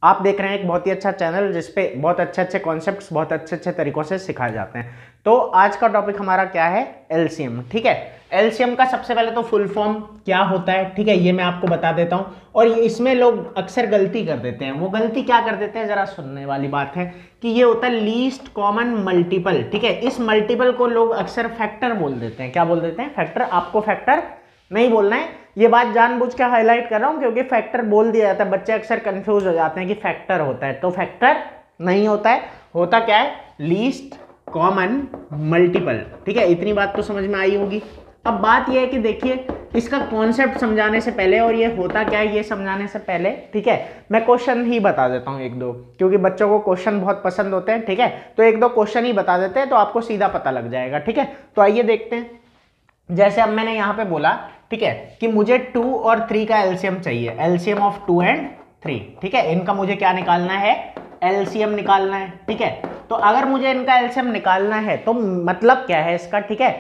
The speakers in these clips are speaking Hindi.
आप देख रहे हैं एक बहुत ही अच्छा चैनल जिसपे बहुत अच्छे अच्छे कॉन्सेप्ट्स बहुत अच्छे अच्छे तरीकों से सिखाए जाते हैं। तो आज का टॉपिक हमारा क्या है, एलसीएम। ठीक है, एलसीएम का सबसे पहले तो फुल फॉर्म क्या होता है, ठीक है, ये मैं आपको बता देता हूं। और इसमें लोग अक्सर गलती कर देते हैं। वो गलती क्या कर देते हैं, जरा सुनने वाली बात है कि ये होता है लीस्ट कॉमन मल्टीपल। ठीक है, इस मल्टीपल को लोग अक्सर फैक्टर बोल देते हैं। क्या बोल देते हैं, फैक्टर। आपको फैक्टर नहीं बोलना है, ये बात जानबूझ के हाईलाइट कर रहा हूं क्योंकि फैक्टर बोल दिया जाता है, बच्चे अक्सर कंफ्यूज हो जाते हैं कि फैक्टर होता है। तो फैक्टर नहीं होता है, होता क्या है, लीस्ट कॉमन मल्टीपल। ठीक है, इतनी बात तो समझ में आई होगी। अब बात यह है कि देखिए, इसका कॉन्सेप्ट समझाने से पहले और ये होता क्या है ये समझाने से पहले, ठीक है, मैं क्वेश्चन ही बता देता हूं एक दो, क्योंकि बच्चों को क्वेश्चन बहुत पसंद होते हैं। ठीक है, तो एक दो क्वेश्चन ही बता देते हैं तो आपको सीधा पता लग जाएगा। ठीक है, तो आइए देखते हैं। जैसे अब मैंने यहां पे बोला, ठीक है, कि मुझे 2 और 3 का एलसीएम चाहिए, एलसीएम ऑफ 2 एंड 3। ठीक है, इनका मुझे क्या निकालना है, एलसीएम निकालना है। ठीक है, तो अगर मुझे इनका एलसीएम निकालना है तो मतलब क्या है इसका, ठीक है,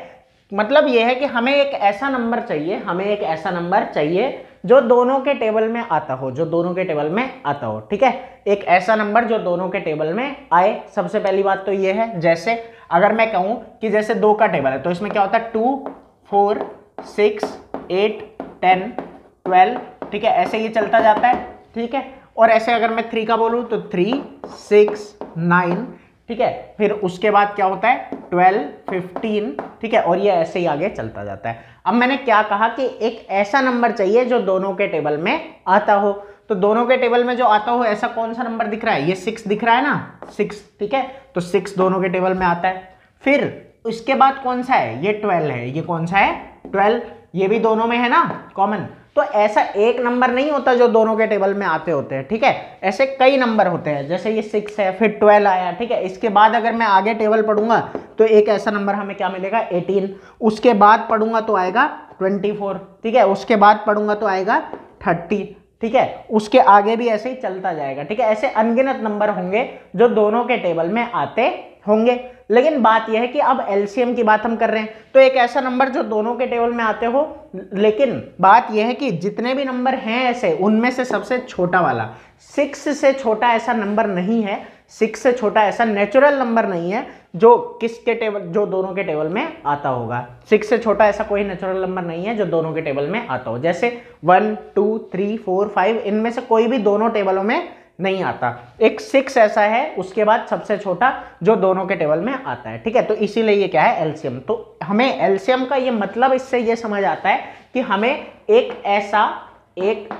मतलब यह है कि हमें एक ऐसा नंबर चाहिए, हमें एक ऐसा नंबर चाहिए जो दोनों के टेबल में आता हो, जो दोनों के टेबल में आता हो। ठीक है, एक ऐसा नंबर जो दोनों के टेबल में आए। सबसे पहली बात तो यह है, जैसे अगर मैं कहूं कि जैसे 2 का टेबल है तो इसमें क्या होता है, 2 4 6 8 10 12। ठीक है, ऐसे ये चलता जाता है। ठीक है, और ऐसे अगर मैं 3 का बोलूं तो 3 6 9। ठीक है, फिर उसके बाद क्या होता है, 12 15। ठीक है, और ये ऐसे ही आगे चलता जाता है। अब मैंने क्या कहा कि एक ऐसा नंबर चाहिए जो दोनों के टेबल में आता हो। तो दोनों के टेबल में जो आता हो ऐसा कौन सा नंबर दिख रहा है, ये 6 दिख रहा है ना, 6। ठीक है, तो 6 दोनों के टेबल में आता है। फिर उसके बाद कौन सा है, ये 12 है। ये कौन सा है, 12, ये भी दोनों में है ना, कॉमन। तो ऐसा एक नंबर नहीं होता जो दोनों के टेबल में आते होते हैं। ठीक है, ऐसे कई नंबर होते हैं, जैसे ये 6 है, फिर 12 आया। ठीक है, इसके बाद अगर मैं आगे टेबल पढ़ूंगा तो एक ऐसा नंबर हमें क्या मिलेगा, 18। उसके बाद पढ़ूंगा तो आएगा 24। ठीक है, उसके बाद पढ़ूंगा तो आएगा 30। ठीक है, उसके आगे भी ऐसे ही चलता जाएगा। ठीक है, ऐसे अनगिनत नंबर होंगे जो दोनों के टेबल में आते होंगे। लेकिन बात यह है कि अब एलसीएम की बात हम कर रहे हैं, तो एक ऐसा नंबर जो दोनों के टेबल में आते हो। लेकिन बात यह है कि जितने भी नंबर हैं ऐसे, उनमें से सबसे छोटा वाला, 6 से छोटा ऐसा नंबर नहीं है, 6 से छोटा ऐसा नेचुरल नंबर नहीं है जो किसके टेबल, जो दोनों के टेबल में आता होगा। 6 से छोटा ऐसा कोई नेचुरल नंबर नहीं है जो दोनों के टेबल में आता हो। जैसे 1 2 3 4 5, इनमें से कोई भी दोनों टेबलों में नहीं आता। एक 6 ऐसा है, उसके बाद सबसे छोटा जो दोनों के टेबल में आता है। ठीक है, तो इसीलिए ये क्या है, एलसीएम। तो हमें एलसीएम का ये मतलब इससे ये समझ आता है कि हमें एक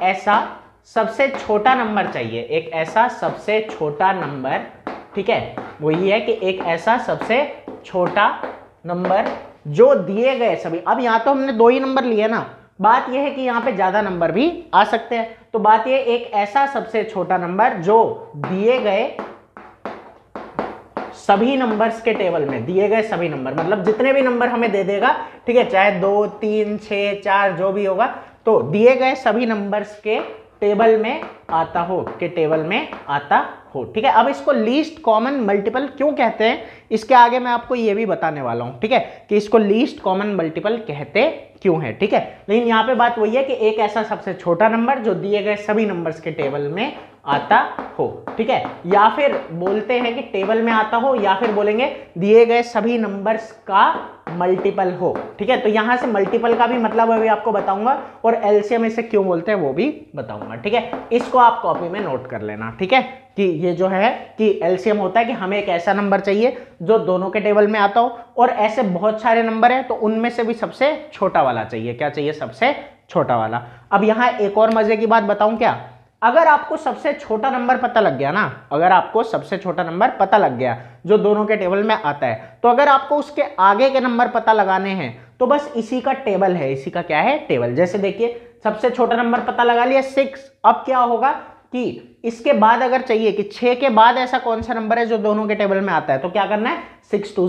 ऐसा सबसे छोटा नंबर चाहिए, एक ऐसा सबसे छोटा नंबर। ठीक है, वो ये है कि एक ऐसा सबसे छोटा नंबर जो दिए गए सभी, अब यहां तो हमने 2 ही नंबर लिए ना, बात यह है कि यहां पे ज्यादा नंबर भी आ सकते हैं। तो बात यह, एक ऐसा सबसे छोटा नंबर जो दिए गए सभी नंबर्स के टेबल में, दिए गए सभी नंबर मतलब जितने भी नंबर हमें दे देगा, ठीक है, चाहे 2 3 6 4 जो भी होगा, तो दिए गए सभी नंबर्स के टेबल में आता हो, के टेबल में आता हो। ठीक है, अब इसको लीस्ट कॉमन मल्टीपल क्यों कहते हैं, इसके आगे मैं आपको ये भी बताने वाला हूं। ठीक है, कि इसको लीस्ट कॉमन मल्टीपल कहते क्यों है। ठीक है, लेकिन यहां पे बात वही है कि एक ऐसा सबसे छोटा नंबर जो दिए गए सभी नंबर्स के टेबल में आता हो। ठीक है, या फिर बोलते हैं कि टेबल में आता हो, या फिर बोलेंगे दिए गए सभी नंबर्स का मल्टीपल हो। ठीक है, तो यहां से मल्टीपल का भी मतलब अभी आपको बताऊंगा, और एलसीएम इसे क्यों बोलते हैं वो भी बताऊंगा। ठीक है, इसको आप कॉपी में नोट कर लेना। ठीक है, कि ये जो है कि एलसीएम होता है कि हमें एक ऐसा नंबर चाहिए जो दोनों के टेबल में आता हो, और ऐसे बहुत सारे नंबर हैं तो उनमें से भी सबसे छोटा वाला चाहिए। क्या चाहिए, सबसे छोटा वाला। अब यहां एक और मजे की बात बताऊं क्या, अगर आपको सबसे छोटा नंबर पता लग गया ना, अगर आपको सबसे छोटा नंबर पता लग गया जो दोनों के टेबल में आता है, तो अगर आपको उसके आगे के नंबर पता लगाने हैं तो बस इसी का टेबल है, इसी का क्या है, टेबल। जैसे देखिए, सबसे छोटा नंबर पता लगा लिया 6। अब क्या होगा कि इसके बाद अगर चाहिए कि 6 के बाद ऐसा कौन सा नंबर है जो दोनों के टेबल में आता है, तो क्या करना है, 6 2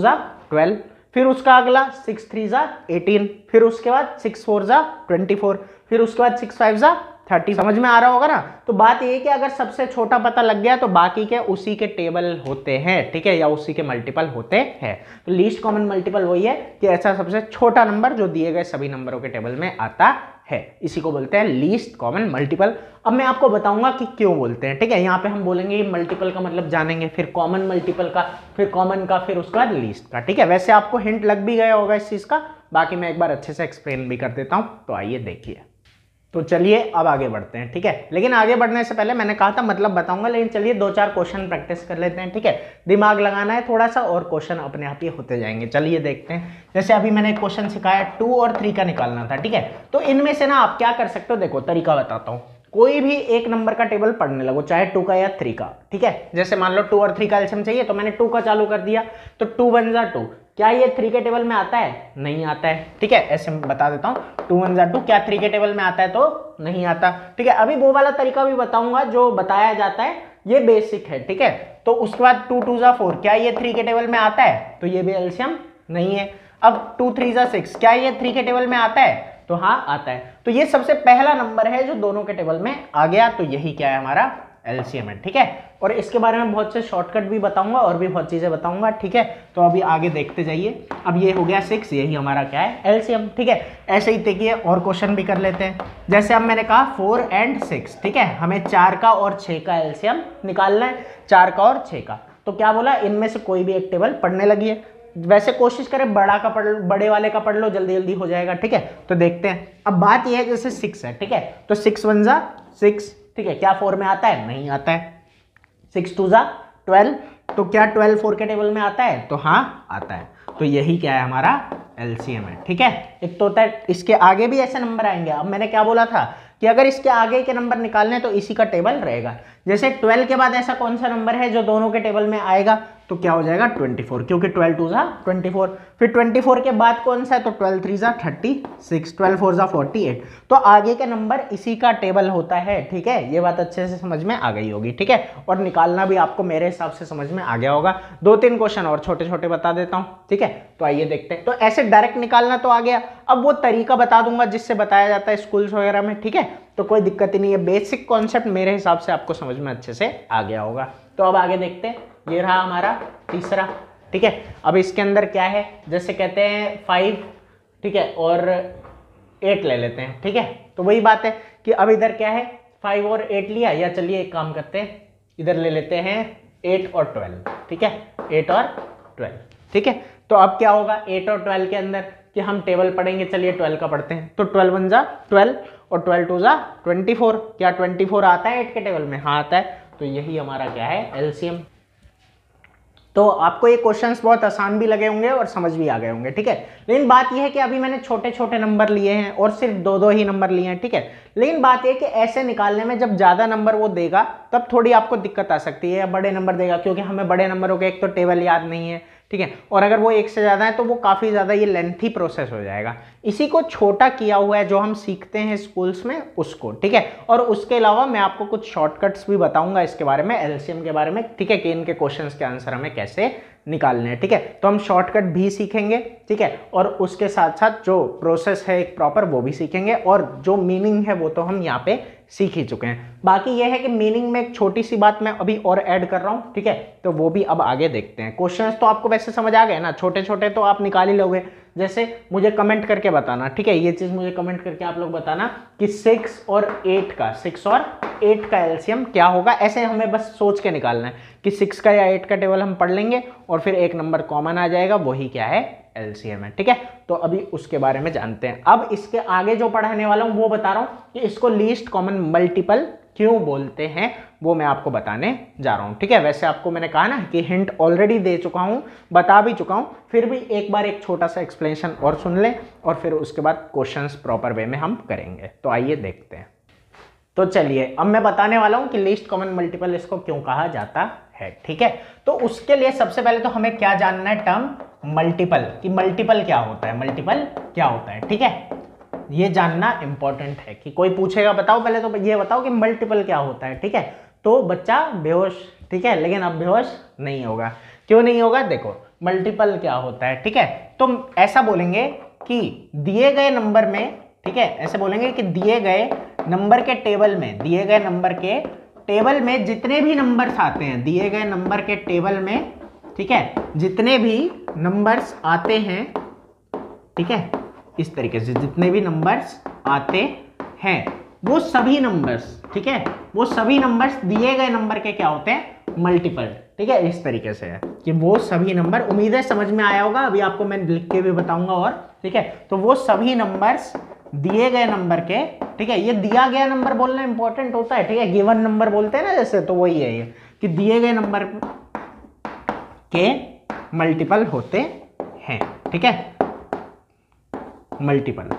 12, फिर उसका अगला 6 3 18, फिर उसके बाद 6 4 24, फिर उसके बाद 6 5 30। समझ में आ रहा होगा ना। तो बात ये है कि अगर सबसे छोटा पता लग गया तो बाकी के उसी के टेबल होते हैं। ठीक है, या उसी के मल्टीपल होते हैं। तो लीस्ट कॉमन मल्टीपल वही है कि ऐसा सबसे छोटा नंबर जो दिए गए सभी नंबरों के टेबल में आता है, इसी को बोलते हैं लीस्ट कॉमन मल्टीपल। अब मैं आपको बताऊंगा कि क्यों बोलते हैं, ठीक है। यहाँ पे हम बोलेंगे मल्टीपल का मतलब जानेंगे, फिर कॉमन मल्टीपल का, फिर कॉमन का, फिर उसके बाद लीस्ट का, ठीक है। वैसे आपको हिंट लग भी गया होगा इस चीज का, बाकी मैं एक बार अच्छे से एक्सप्लेन भी कर देता हूँ। तो आइए देखिए, तो चलिए अब आगे बढ़ते हैं, ठीक है। लेकिन आगे बढ़ने से पहले मैंने कहा था मतलब बताऊंगा, लेकिन चलिए 2-4 क्वेश्चन प्रैक्टिस कर लेते हैं, ठीक है। दिमाग लगाना है थोड़ा सा और क्वेश्चन अपने आप ही होते जाएंगे। चलिए देखते हैं। जैसे अभी मैंने एक क्वेश्चन सिखाया 2 और 3 का निकालना था, ठीक है। तो इनमें से ना आप क्या कर सकते हो, देखो तरीका बताता हूँ। कोई भी एक नंबर का टेबल पढ़ने लगो, चाहे 2 का या 3 का, ठीक है। जैसे मान लो 2 और 3 का एलसीएम चाहिए, तो मैंने 2 का चालू कर दिया, तो 2 1 जा 2। क्या ये 3 के टेबल में आता है? नहीं आता है, ठीक है। ऐसे बता देता हूँ, 2 1 जा 2, क्या 3 के टेबल में आता है? तो नहीं आता, ठीक है। अभी वो वाला तरीका भी बताऊंगा जो बताया जाता है, ये बेसिक है, ठीक है। तो उसके बाद 2 2 जा 4, क्या ये 3 के टेबल में आता है? तो ये भी एलसीएम नहीं है। अब 2 3 जा 6, क्या ये 3 के टेबल में आता है? तो हाँ आता है। तो ये सबसे पहला नंबर है जो दोनों के टेबल में आ गया, तो यही क्या है हमारा एलसीएम है, ठीक है। और इसके बारे में बहुत से शॉर्टकट भी बताऊंगा और भी बहुत चीजें बताऊंगा, ठीक है। तो अभी आगे देखते जाइए। अब ये हो गया 6, यही हमारा क्या है एलसीएम, ठीक है। ऐसे ही देखिए और क्वेश्चन भी कर लेते हैं। जैसे अब मैंने कहा 4 और 6, ठीक है। हमें 4 का और 6 का एलसीएम निकालना है, 4 का और 6 का। तो क्या बोला, इनमें से कोई भी एक टेबल पढ़ने लगी है। वैसे कोशिश करें बड़ा का पढ़, बड़े वाले का पढ़ लो, जल्दी जल्दी हो जाएगा, ठीक है। तो देखते हैं। अब बात यह है जैसे 6 है, ठीक है। तो 6 1 जा 6, ठीक है। क्या 4 में आता है? नहीं आता है। 6 2 जा 12, तो क्या 12 4 के टेबल में आता है? तो हाँ आता है। तो यही क्या है हमारा एलसीएम है, ठीक है। एक तो होता है, इसके आगे भी ऐसे नंबर आएंगे। अब मैंने क्या बोला था कि अगर इसके आगे के नंबर निकालने तो इसी का टेबल रहेगा। जैसे 12 के बाद ऐसा कौन सा नंबर है जो दोनों के टेबल में आएगा? तो क्या हो जाएगा 24, क्योंकि 12 2 जा 24। फिर 24 के बाद कौन सा है? तो 12 3 जा 36, 12 4 जा 48। तो आगे के नंबर इसी का टेबल होता है, ठीक है। ये बात अच्छे से समझ में आ गई होगी, ठीक है। और निकालना भी आपको मेरे हिसाब से समझ में आ गया होगा। 2-3 क्वेश्चन और छोटे छोटे बता देता हूँ, ठीक है। तो आइए देखते हैं। तो ऐसे डायरेक्ट निकालना तो आ गया। अब वो तरीका बता दूंगा जिससे बताया जाता है स्कूल्स वगैरह में, ठीक है। तो कोई दिक्कत ही नहीं है, बेसिक कॉन्सेप्ट मेरे हिसाब से आपको समझ में अच्छे से आ गया होगा। तो अब आगे देखते हैं। ये रहा हमारा तीसरा, ठीक है। अब इसके अंदर क्या है, जैसे कहते हैं 5, ठीक है, और 8 ले लेते हैं, ठीक है। तो वही बात है कि अब इधर क्या है, 5 और 8 लिया, या चलिए एक काम करते हैं, इधर ले लेते हैं 8 और 12, ठीक है। 8 और 12, ठीक है। तो अब क्या होगा 8 और 12 के अंदर कि हम टेबल पढ़ेंगे। चलिए 12 का पढ़ते हैं। तो 12 1 जा 12 और 12 2 जा 24। क्या 24 आता है 8 के टेबल में? हाँ आता है। तो यही हमारा क्या है एलसीएम। तो आपको ये क्वेश्चंस बहुत आसान भी लगे होंगे और समझ भी आ गए होंगे, ठीक है। लेकिन बात यह है कि अभी मैंने छोटे छोटे नंबर लिए हैं और सिर्फ 2-2 ही नंबर लिए हैं, ठीक है। लेकिन बात यह है कि ऐसे निकालने में जब ज्यादा नंबर वो देगा तब थोड़ी आपको दिक्कत आ सकती है, या बड़े नंबर देगा, क्योंकि हमें बड़े नंबरों के एक तो टेबल याद नहीं है, ठीक है। और अगर वो एक से ज्यादा है तो वो काफी ज्यादा ये लेंथी प्रोसेस हो जाएगा। इसी को छोटा किया हुआ है जो हम सीखते हैं स्कूल्स में उसको, ठीक है। और उसके अलावा मैं आपको कुछ शॉर्टकट्स भी बताऊंगा इसके बारे में, एलसीएम के बारे में, ठीक है, कि इनके क्वेश्चंस के आंसर हमें कैसे निकालने हैं, ठीक है। तो हम शॉर्टकट भी सीखेंगे, ठीक है। और उसके साथ साथ जो प्रोसेस है एक प्रॉपर वो भी सीखेंगे, और जो मीनिंग है वो तो हम यहाँ पे सीख ही चुके हैं। बाकी ये है कि मीनिंग में एक छोटी सी बात मैं अभी और ऐड कर रहा हूँ, ठीक है। तो वो भी अब आगे देखते हैं। क्वेश्चंस तो आपको वैसे समझ आ गए ना, छोटे छोटे तो आप निकाल ही लोगे। जैसे मुझे कमेंट करके बताना, ठीक है, ये चीज मुझे कमेंट करके आप लोग बताना कि 6 और 8 का एलसीएम क्या होगा। ऐसे हमें बस सोच के निकालना है कि 6 का या 8 का टेबल हम पढ़ लेंगे और फिर एक नंबर कॉमन आ जाएगा, वही क्या है एलसीएम है, ठीक है। तो अभी उसके बारे में जानते हैं। अब इसके आगे जो पढ़ाने वाला हूं वो बता रहा हूं कि इसको लीस्ट कॉमन मल्टीपल क्यों बोलते हैं, वो मैं आपको बताने जा रहा हूं, ठीक है। वैसे आपको मैंने कहा ना कि हिंट ऑलरेडी दे चुका हूं, बता भी चुका हूं, फिर भी एक बार एक छोटा सा एक्सप्लेनेशन और सुन लें और फिर उसके बाद क्वेश्चंस प्रॉपर वे में हम करेंगे। तो आइए देखते हैं। तो चलिए अब मैं बताने वाला हूं कि लीस्ट कॉमन मल्टीपल इसको क्यों कहा जाता है, ठीक है। तो उसके लिए सबसे पहले तो हमें क्या जानना है, टर्म मल्टीपल, कि मल्टीपल क्या होता है, मल्टीपल क्या होता है, ठीक है। ये जानना इंपॉर्टेंट है कि कोई पूछेगा बताओ पहले तो ये बताओ कि मल्टीपल क्या होता है, ठीक है। तो बच्चा बेहोश, ठीक है, लेकिन अब बेहोश नहीं होगा। क्यों नहीं होगा, देखो मल्टीपल क्या होता है, ठीक है। तो ऐसा बोलेंगे कि दिए गए नंबर में, ठीक है, ऐसे बोलेंगे कि दिए गए नंबर के टेबल में, दिए गए नंबर के टेबल में जितने भी नंबर्स आते हैं, दिए गए नंबर के टेबल में, ठीक है, जितने भी नंबर्स आते हैं, ठीक है, इस तरीके से जितने भी नंबर्स आते हैं वो सभी नंबर्स, ठीक है, वो सभी नंबर्स दिए गए नंबर के क्या होते हैं, मल्टीपल। ठीक है, इस तरीके से है कि वो सभी नंबर, उम्मीद है समझ में आया होगा, अभी आपको मैं लिख के भी बताऊंगा और, ठीक है, तो वो सभी नंबर्स दिए गए नंबर के, ठीक है, ये दिया गया नंबर बोलना इंपॉर्टेंट होता है, ठीक है, गिवन नंबर बोलते हैं ना जैसे, तो वही है ये कि दिए गए नंबर के मल्टीपल होते हैं, ठीक है, मल्टीपल।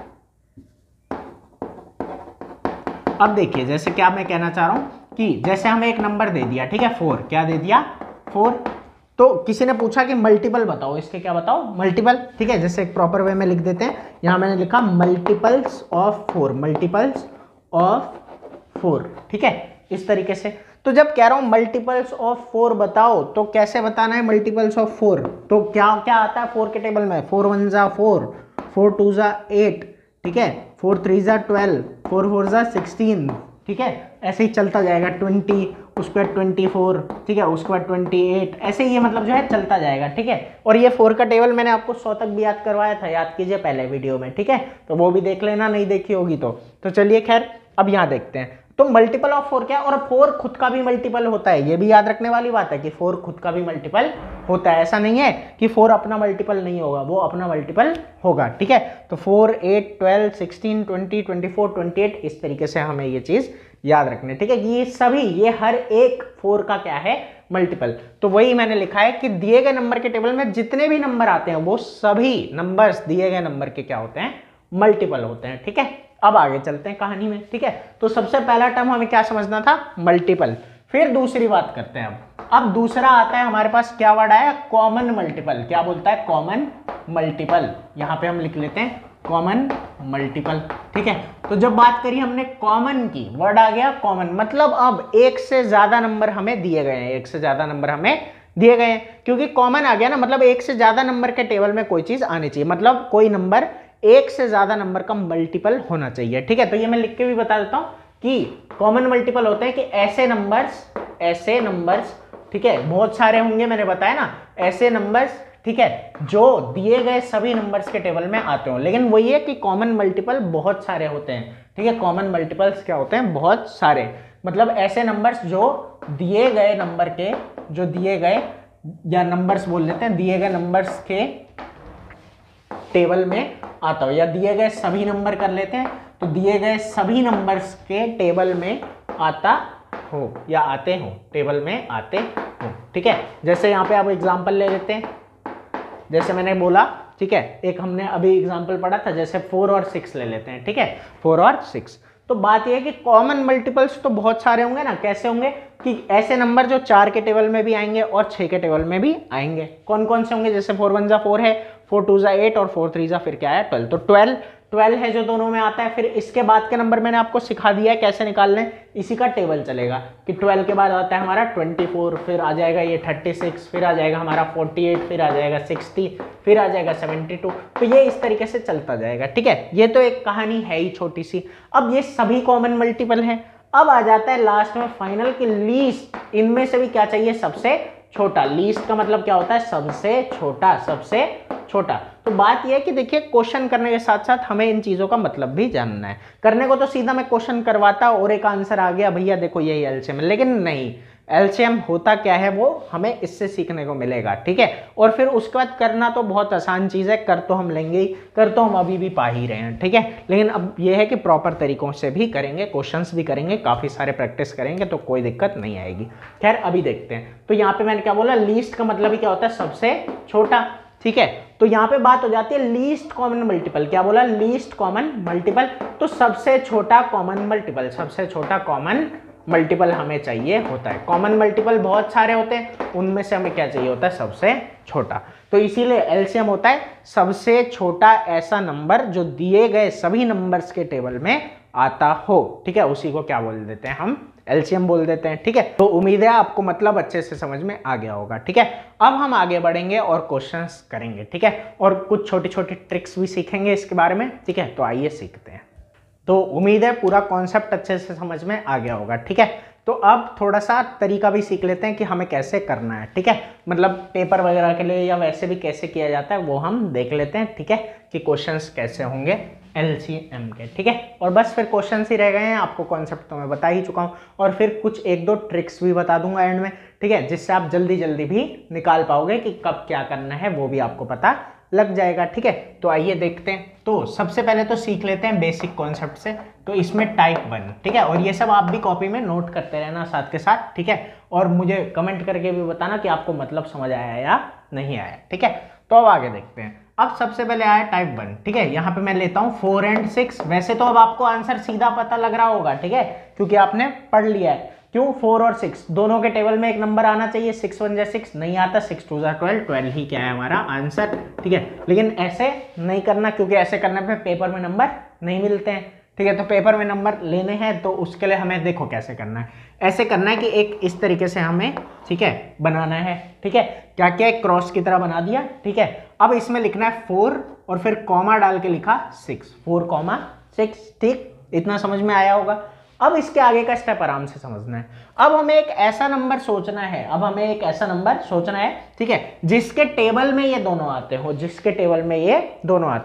अब देखिए जैसे क्या मैं कहना चाह रहा हूं कि जैसे हमें एक नंबर दे दिया, ठीक है, 4, क्या दे दिया, 4, तो किसी ने पूछा कि मल्टीपल बताओ, इसके क्या बताओ, मल्टीपल, ठीक है, जैसे एक प्रॉपर वे में लिख देते हैं, यहां मैंने लिखा मल्टीपल्स ऑफ 4, मल्टीपल्स ऑफ 4, ठीक है, इस तरीके से। तो जब कह रहा हूं मल्टीपल्स ऑफ 4 बताओ, तो कैसे बताना है मल्टीपल्स ऑफ 4, तो क्या क्या आता है 4 के टेबल में, 4 1 जा 4, 4 2 जा 8, ठीक है, 4 3 जा 12, 4 4 जा 16, ठीक है, ऐसे ही चलता जाएगा, 20, उसके बाद 24, ठीक है, उसके बाद 28, ऐसे ही ये मतलब जो है चलता जाएगा, ठीक है। और ये 4 का टेबल मैंने आपको 100 तक भी याद करवाया था, याद कीजिए पहले वीडियो में, ठीक है, तो वो भी देख लेना, नहीं देखी होगी तो चलिए खैर अब यहाँ देखते हैं। तो मल्टीपल ऑफ 4 क्या, और 4 खुद का भी मल्टीपल होता है, ये भी याद रखने वाली बात है कि 4 खुद का भी मल्टीपल होता है, ऐसा नहीं है कि 4 अपना मल्टीपल नहीं होगा, वो अपना मल्टीपल होगा, ठीक है। तो 4 8 12 16 20 24 28, इस तरीके से हमें ये चीज याद रखनी, ठीक है, ये सभी, ये हर एक 4 का क्या है, मल्टीपल। तो वही मैंने लिखा है कि दिए गए नंबर के टेबल में जितने भी नंबर आते हैं वो सभी नंबर्स दिए गए नंबर के क्या होते हैं, मल्टीपल होते हैं, ठीक है। अब आगे चलते हैं कहानी में, ठीक है। तो सबसे पहला टर्म हमें क्या समझना था, मल्टीपल। फिर दूसरी बात करते हैं अब दूसरा आता है हमारे पास, क्या वर्ड आया, कॉमन मल्टीपल। क्या बोलता है, कॉमन मल्टीपल। यहां पे हम लिख लेते हैं कॉमन मल्टीपल, ठीक है। तो जब बात करी हमने कॉमन की, वर्ड आ गया कॉमन, मतलब अब एक से ज्यादा नंबर हमें दिए गए हैं, एक से ज्यादा नंबर हमें दिए गए हैं, क्योंकि कॉमन आ गया ना, मतलब एक से ज्यादा नंबर के टेबल में कोई चीज आनी चाहिए, मतलब कोई नंबर एक से ज्यादा नंबर का मल्टीपल होना चाहिए, ठीक है। तो ये मैं लिख के भी बता देता हूं कि कॉमन मल्टीपल होते हैं कि ऐसे नंबर्स, ठीक है, बहुत सारे होंगे, मैंने बताया ना, ऐसे नंबर्स, ठीक है, जो दिए गए सभी नंबर्स के टेबल में आते हो। लेकिन वही है कि कॉमन मल्टीपल बहुत सारे होते हैं, ठीक है, कॉमन मल्टीपल्स क्या होते हैं, बहुत सारे, मतलब ऐसे नंबर्स जो दिए गए नंबर के, जो दिए गए, या नंबर्स बोल लेते हैं, दिए गए नंबर्स के टेबल में आता हो, या दिए गए सभी नंबर कर लेते हैं, तो दिए गए सभी नंबर्स के टेबल में आता हो या आते हो, टेबल में आते हो, ठीक है। जैसे यहाँ पे आप एग्जांपल ले लेते हैं, जैसे मैंने बोला, ठीक है, एक हमने अभी एग्जांपल पढ़ा था, जैसे 4 और 6 ले लेते हैं, ठीक है, 4 और 6। तो बात यह है कि कॉमन मल्टीपल्स तो बहुत सारे होंगे ना, कैसे होंगे कि ऐसे नंबर जो 4 के टेबल में भी आएंगे और 6 के टेबल में भी आएंगे। कौन कौन से होंगे, जैसे 4 1 जा 4 है, 4 2 जा 8 और 4 3 जा फिर क्या है 12, तो 12 है जो दोनों में आता है। फिर इसके बाद के नंबर मैंने आपको सिखा दिया है कैसे निकालने, इसी का टेबल चलेगा कि 12 के बाद आता है हमारा 24, फिर आ जाएगा ये 36, फिर आ जाएगा हमारा 48, फिर आ जाएगा 60, फिर आ जाएगा 72, तो ये इस तरीके से चलता जाएगा, ठीक है। ये तो एक कहानी है ही छोटी सी। अब ये सभी कॉमन मल्टीपल है। अब आ जाता है लास्ट में फाइनल की लीस्ट, इनमें से भी क्या चाहिए, सबसे छोटा। लीस्ट का मतलब क्या होता है, सबसे छोटा, सबसे छोटा। तो बात यह है कि देखिए क्वेश्चन करने के साथ साथ हमें इन चीजों का मतलब भी जानना है। करने को तो सीधा मैं क्वेश्चन करवाता और एक आंसर आ गया भैया देखो यही एलसीएम है, लेकिन नहीं, एलसीएम होता क्या है वो हमें इससे सीखने को मिलेगा, ठीक है। और फिर उसके बाद करना तो बहुत आसान चीज है, कर तो हम लेंगे ही, कर तो हम अभी भी पा ही रहे हैं, ठीक है। लेकिन अब यह है कि प्रॉपर तरीकों से भी करेंगे, क्वेश्चंस भी करेंगे, काफी सारे प्रैक्टिस करेंगे तो कोई दिक्कत नहीं आएगी। खैर अभी देखते हैं। तो यहाँ पे मैंने क्या बोला, लीस्ट का मतलब ही क्या होता है, सबसे छोटा, ठीक है। तो यहाँ पे बात हो जाती है लीस्ट कॉमन मल्टीपल। क्या बोला, लीस्ट कॉमन मल्टीपल, तो सबसे छोटा कॉमन मल्टीपल, सबसे छोटा कॉमन मल्टीपल हमें चाहिए होता है। कॉमन मल्टीपल बहुत सारे होते हैं, उनमें से हमें क्या चाहिए होता है, सबसे छोटा। तो इसीलिए एलसीएम होता है सबसे छोटा ऐसा नंबर जो दिए गए सभी नंबर्स के टेबल में आता हो, ठीक है, उसी को क्या बोल देते हैं हम, एलसीएम बोल देते हैं, ठीक है। तो उम्मीद है आपको मतलब अच्छे से समझ में आ गया होगा, ठीक है। अब हम आगे बढ़ेंगे और क्वेश्चंस करेंगे, ठीक है, और कुछ छोटी छोटी ट्रिक्स भी सीखेंगे इसके बारे में, ठीक है। तो आइए सीखते हैं। तो उम्मीद है पूरा कॉन्सेप्ट अच्छे से समझ में आ गया होगा, ठीक है। तो अब थोड़ा सा तरीका भी सीख लेते हैं कि हमें कैसे करना है, ठीक है, मतलब पेपर वगैरह के लिए या वैसे भी कैसे किया जाता है वो हम देख लेते हैं, ठीक है, कि क्वेश्चंस कैसे होंगे LCM के, ठीक है। और बस फिर क्वेश्चन ही रह गए हैं, आपको कॉन्सेप्ट तो मैं बता ही चुका हूँ, और फिर कुछ एक दो ट्रिक्स भी बता दूंगा एंड में, ठीक है, जिससे आप जल्दी जल्दी भी निकाल पाओगे कि कब क्या करना है, वो भी आपको पता लग जाएगा, ठीक है। तो आइए देखते हैं। तो सबसे पहले तो सीख लेते हैं बेसिक कॉन्सेप्ट से। तो इसमें टाइप 1, ठीक है, और ये सब आप भी कॉपी में नोट करते रहना साथ के साथ, ठीक है, और मुझे कमेंट करके भी बताना कि आपको मतलब समझ आया या नहीं आया, ठीक है। तो अब आगे देखते हैं। अब सबसे पहले आया टाइप 1, ठीक है। यहाँ पे मैं लेता हूँ 4 और 6। वैसे तो अब आपको आंसर सीधा पता लग रहा होगा, ठीक है, क्योंकि आपने पढ़ लिया है। क्यों? 4 और 6 दोनों के टेबल में एक नंबर आना चाहिए। 6 1 जा 6 नहीं आता, 6 2 जा 12, 12 ही क्या है हमारा आंसर, ठीक है। लेकिन ऐसे नहीं करना, क्योंकि ऐसे करने पे पेपर में नंबर नहीं मिलते हैं, ठीक है। तो पेपर में नंबर लेने हैं तो उसके लिए हमें देखो कैसे करना है। ऐसे करना है कि एक इस तरीके से हमें, ठीक है, बनाना है, ठीक है। क्या क्या क्रॉस की तरह बना दिया, ठीक है। अब इसमें लिखना है 4 और फिर कॉमा डाल के लिखा 6, 4,6, ठीक, इतना समझ में आया होगा। अब इसके आगे का स्टेप आराम से समझना है। अब हमें एक ऐसा नंबर सोचना है, ठीक है, जिसके टेबल में ये दोनों आते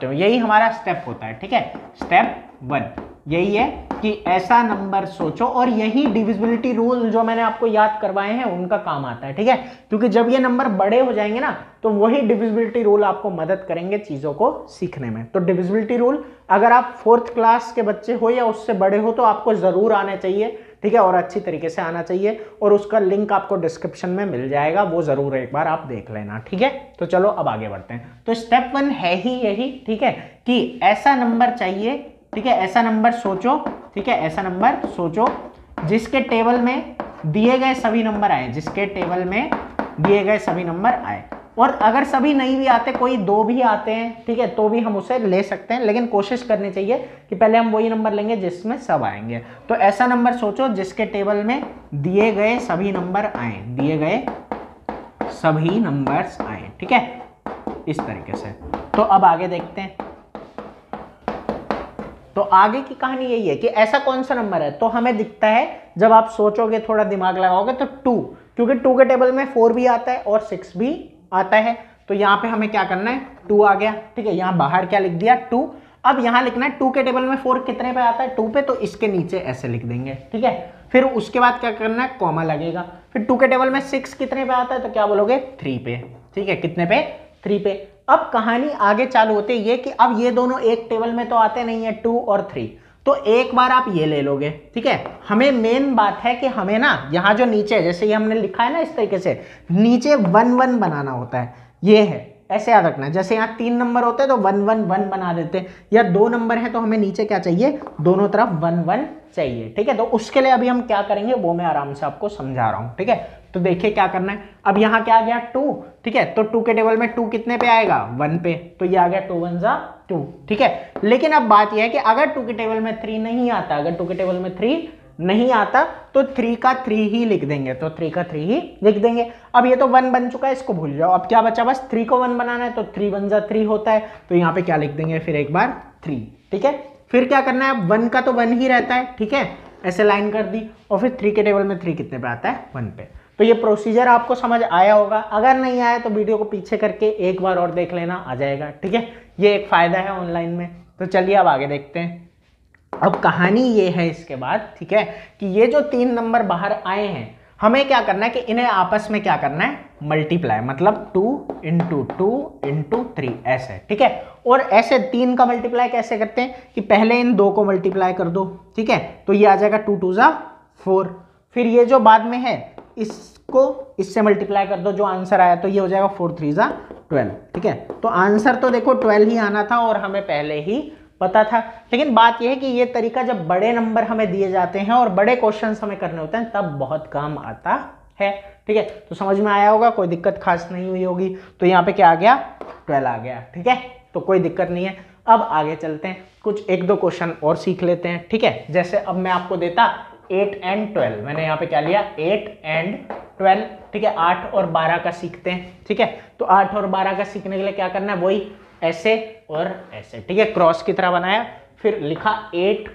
हो, यही हमारा स्टेप होता है, ठीक है। स्टेप 1 यही है कि ऐसा नंबर सोचो, और यही डिविजिबिलिटी रूल जो मैंने आपको याद करवाए हैं उनका काम आता है, ठीक है। क्योंकि जब ये नंबर बड़े हो जाएंगे ना, तो वही डिविजिबिलिटी रूल आपको मदद करेंगे चीजों को सीखने में। तो डिविजिबिलिटी रूल अगर आप 4th क्लास के बच्चे हो या उससे बड़े हो तो आपको जरूर आने चाहिए, ठीक है, और अच्छी तरीके से आना चाहिए, और उसका लिंक आपको डिस्क्रिप्शन में मिल जाएगा, वो जरूर एक बार आप देख लेना, ठीक है। तो चलो अब आगे बढ़ते हैं। तो स्टेप 1 है ही यही, ठीक है, कि ऐसा नंबर चाहिए, ठीक है, ऐसा नंबर सोचो, ठीक है, ऐसा नंबर सोचो जिसके टेबल में दिए गए सभी नंबर आए, और अगर सभी नहीं भी आते, कोई 2 भी आते हैं, ठीक है, तो भी हम उसे ले सकते हैं, लेकिन कोशिश करनी चाहिए कि पहले हम वही नंबर लेंगे जिसमें सब आएंगे। तो ऐसा नंबर सोचो जिसके टेबल में दिए गए सभी नंबर्स आए, ठीक है, इस तरीके से। तो अब आगे देखते हैं। तो आगे की कहानी यही है कि ऐसा कौन सा नंबर है। तो हमें दिखता है, जब आप सोचोगे, थोड़ा दिमाग लगाओगे, तो 2, क्योंकि 2 के टेबल में 4 भी आता है और 6 भी आता है। तो यहाँ पे हमें क्या करना है, 2 आ गया, ठीक है, यहाँ बाहर क्या लिख दिया, 2। अब यहाँ लिखना है 2 के टेबल में 4 कितने पे आता है, 2 पे, तो इसके नीचे ऐसे लिख देंगे, ठीक है। फिर उसके बाद क्या करना है, कॉमा लगेगा। फिर 2 के टेबल में 6 कितने पे आता है, तो क्या बोलोगे, 3 पे, ठीक है, कितने पे, 3 पे। अब कहानी आगे चालू होती है ये कि अब ये दोनों एक टेबल में तो आते नहीं है, 2 और 3, तो एक बार आप ये ले लोगे, ठीक है। हमें मेन बात है कि हमें ना यहाँ जो नीचे, जैसे ये हमने लिखा है ना इस तरीके से, नीचे 1 1 बनाना होता है, ये है, ऐसे याद रखना है। जैसे यहाँ 3 नंबर होते हैं तो 1 1 1 बना देते हैं, या 2 नंबर है तो हमें नीचे क्या चाहिए, दोनों तरफ 1 1 चाहिए, ठीक है। तो उसके लिए अभी हम क्या करेंगे वो मैं आराम से आपको समझा रहा हूँ, ठीक है। तो देखिए क्या करना है। अब यहाँ क्या आ गया, 2, ठीक है, तो 2 के टेबल में 2 कितने पे आएगा, 1 पे, तो ये आ गया 2 1 जा 2, ठीक है। लेकिन अब बात यह है कि अगर 2 के टेबल में 3 नहीं आता, तो 3 का 3 ही लिख देंगे, अब ये तो 1 बन चुका है, इसको भूल जाओ। अब क्या बचा, बस 3 को 1 बनाना है, तो 3 1 जा 3 होता है, तो यहाँ पे क्या लिख देंगे, फिर एक बार 3, ठीक है। फिर क्या करना है, 1 का तो 1 ही रहता है, ठीक है, ऐसे लाइन कर दी, और फिर 3 के टेबल में 3 कितने पे आता है, 1 पे। तो ये प्रोसीजर आपको समझ आया होगा, अगर नहीं आया तो वीडियो को पीछे करके एक बार और देख लेना, आ जाएगा, ठीक है। ये एक फायदा है ऑनलाइन में। तो चलिए अब आगे देखते हैं। अब कहानी ये है इसके बाद, ठीक है, कि ये जो 3 नंबर बाहर आए हैं, हमें क्या करना है कि इन्हें आपस में क्या करना है, मल्टीप्लाई, मतलब 2 × 2 × 3 ऐसे, ठीक है। और ऐसे 3 का मल्टीप्लाई कैसे करते हैं कि पहले इन 2 को मल्टीप्लाई कर दो, ठीक है, तो ये आ जाएगा 2 2 जा 4। फिर ये जो बाद में है इसको इससे मल्टीप्लाई कर दो, जो आंसर आया, तो ये हो जाएगा 4 3 जा 12, ठीक है। तो आंसर तो देखो 12 ही आना था और हमें पहले ही पता था। लेकिन बात यह है कि ये तरीका जब बड़े नंबर हमें दिए जाते हैं और बड़े क्वेश्चंस हमें करने होते हैं तब बहुत काम आता है, ठीक है। तो समझ में आया होगा, कोई दिक्कत खास नहीं हुई होगी। तो यहाँ पे क्या आ गया, 12 आ गया, ठीक है, तो कोई दिक्कत नहीं है। अब आगे चलते हैं, कुछ 1 2 क्वेश्चन और सीख लेते हैं, ठीक है। जैसे अब मैं आपको देता 8 और 12, मैंने यहाँ पे क्या लिया, 8 और 12, ठीक है। 8 और 12 का सीखते हैं, ठीक है। तो 8 और 12 का सीखने के लिए क्या करना है, वही ऐसे और ऐसे, ठीक है, क्रॉस की तरह बनाया, फिर लिखा 8,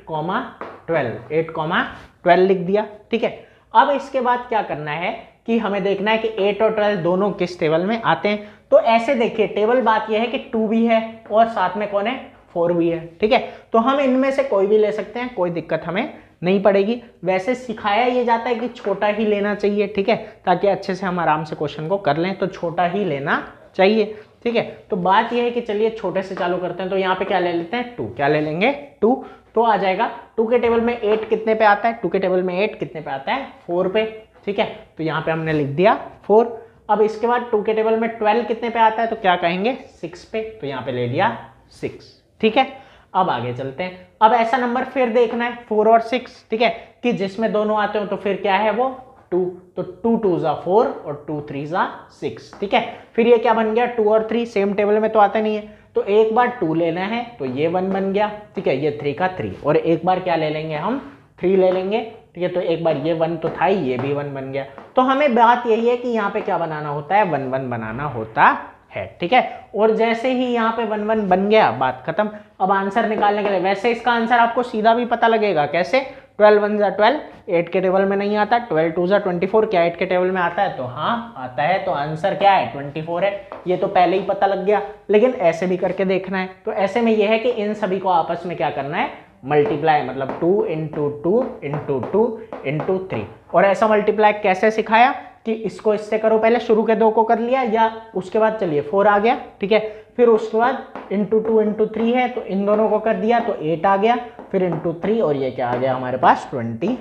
12 लिख दिया, ठीक है। अब इसके बाद क्या करना है कि हमें देखना है कि 8 और 12 दोनों किस टेबल में आते हैं। तो ऐसे देखिए टेबल, बात यह है कि 2 भी है और साथ में कौन है, 4 भी है, ठीक है। तो हम इनमें से कोई भी ले सकते हैं, कोई दिक्कत हमें नहीं पड़ेगी। वैसे सिखाया ये जाता है कि छोटा ही लेना चाहिए, ठीक है, ताकि अच्छे से हम आराम से क्वेश्चन को कर लें, तो छोटा ही लेना चाहिए, ठीक है। तो बात ये है कि चलिए छोटे से चालू करते हैं। तो यहाँ पे क्या ले लेते हैं, 2, क्या ले लेंगे 2, तो आ जाएगा 2 के टेबल में 8 कितने पे आता है, 2 के टेबल में 8 कितने पे आता है, 4 पे, ठीक है। तो यहाँ पे हमने लिख दिया 4। अब इसके बाद 2 के टेबल में 12 कितने पे आता है, तो क्या कहेंगे 6 पे, तो यहाँ पे ले लिया 6, ठीक है। अब आगे चलते हैं। अब ऐसा नंबर फिर देखना है 4 और 6, ठीक है, कि जिसमें दोनों आते हो तो फिर क्या है वो 2, तो 2 2 जा 4 और 2 3 जा 6, ठीक है। फिर ये क्या बन गया 2 और 3 सेम टेबल में तो आता नहीं है, तो एक बार 2 लेना है तो ये 1 बन गया, ठीक है, ये 3 का 3, और एक बार क्या ले लेंगे हम 3 ले लेंगे, ठीक है। तो एक बार ये 1 तो था ही, ये भी 1 बन गया। तो हमें बात यही है कि यहाँ पे क्या बनाना होता है, 1 1 बनाना होता है, ठीक है। और जैसे ही यहाँ पे 1 1 बन गया, बात खत्म। अब आंसर निकालने के लिए, वैसे इसका आंसर आपको सीधा भी पता लगेगा, कैसे, 12 1 जा 12, 8 के टेबल में नहीं आता, 12 2 जा 24, क्या 8 के टेबल में आता है, तो हाँ आता है, तो आंसर क्या है 24 है। ये तो पहले ही पता लग गया, लेकिन ऐसे भी करके देखना है। तो ऐसे में यह है कि इन सभी को आपस में क्या करना है, मल्टीप्लाई, मतलब 2 × 2 × 2 × 3। और ऐसा मल्टीप्लाई कैसे सिखाया कि इसको इससे करो, पहले शुरू के 2 को कर लिया, या उसके बाद चलिए 4 आ गया, ठीक है, फिर उसके बाद × 2 × 3 है, तो इन दोनों को कर दिया तो 8 आ गया, फिर × 3, और ये क्या आ गया हमारे पास 24,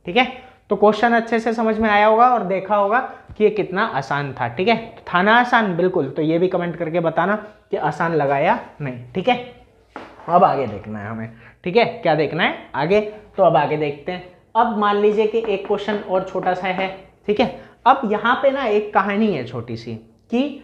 ठीक है। तो क्वेश्चन अच्छे से समझ में आया होगा और देखा होगा कि ये कितना आसान था, ठीक है। था ना आसान, बिल्कुल। तो ये भी कमेंट करके बताना कि आसान लगा या नहीं, ठीक है। अब आगे देखना है हमें, ठीक है, क्या देखना है आगे, तो अब आगे देखते हैं। अब मान लीजिए कि एक क्वेश्चन और छोटा सा है, ठीक है। अब यहाँ पे ना एक कहानी है छोटी सी, कि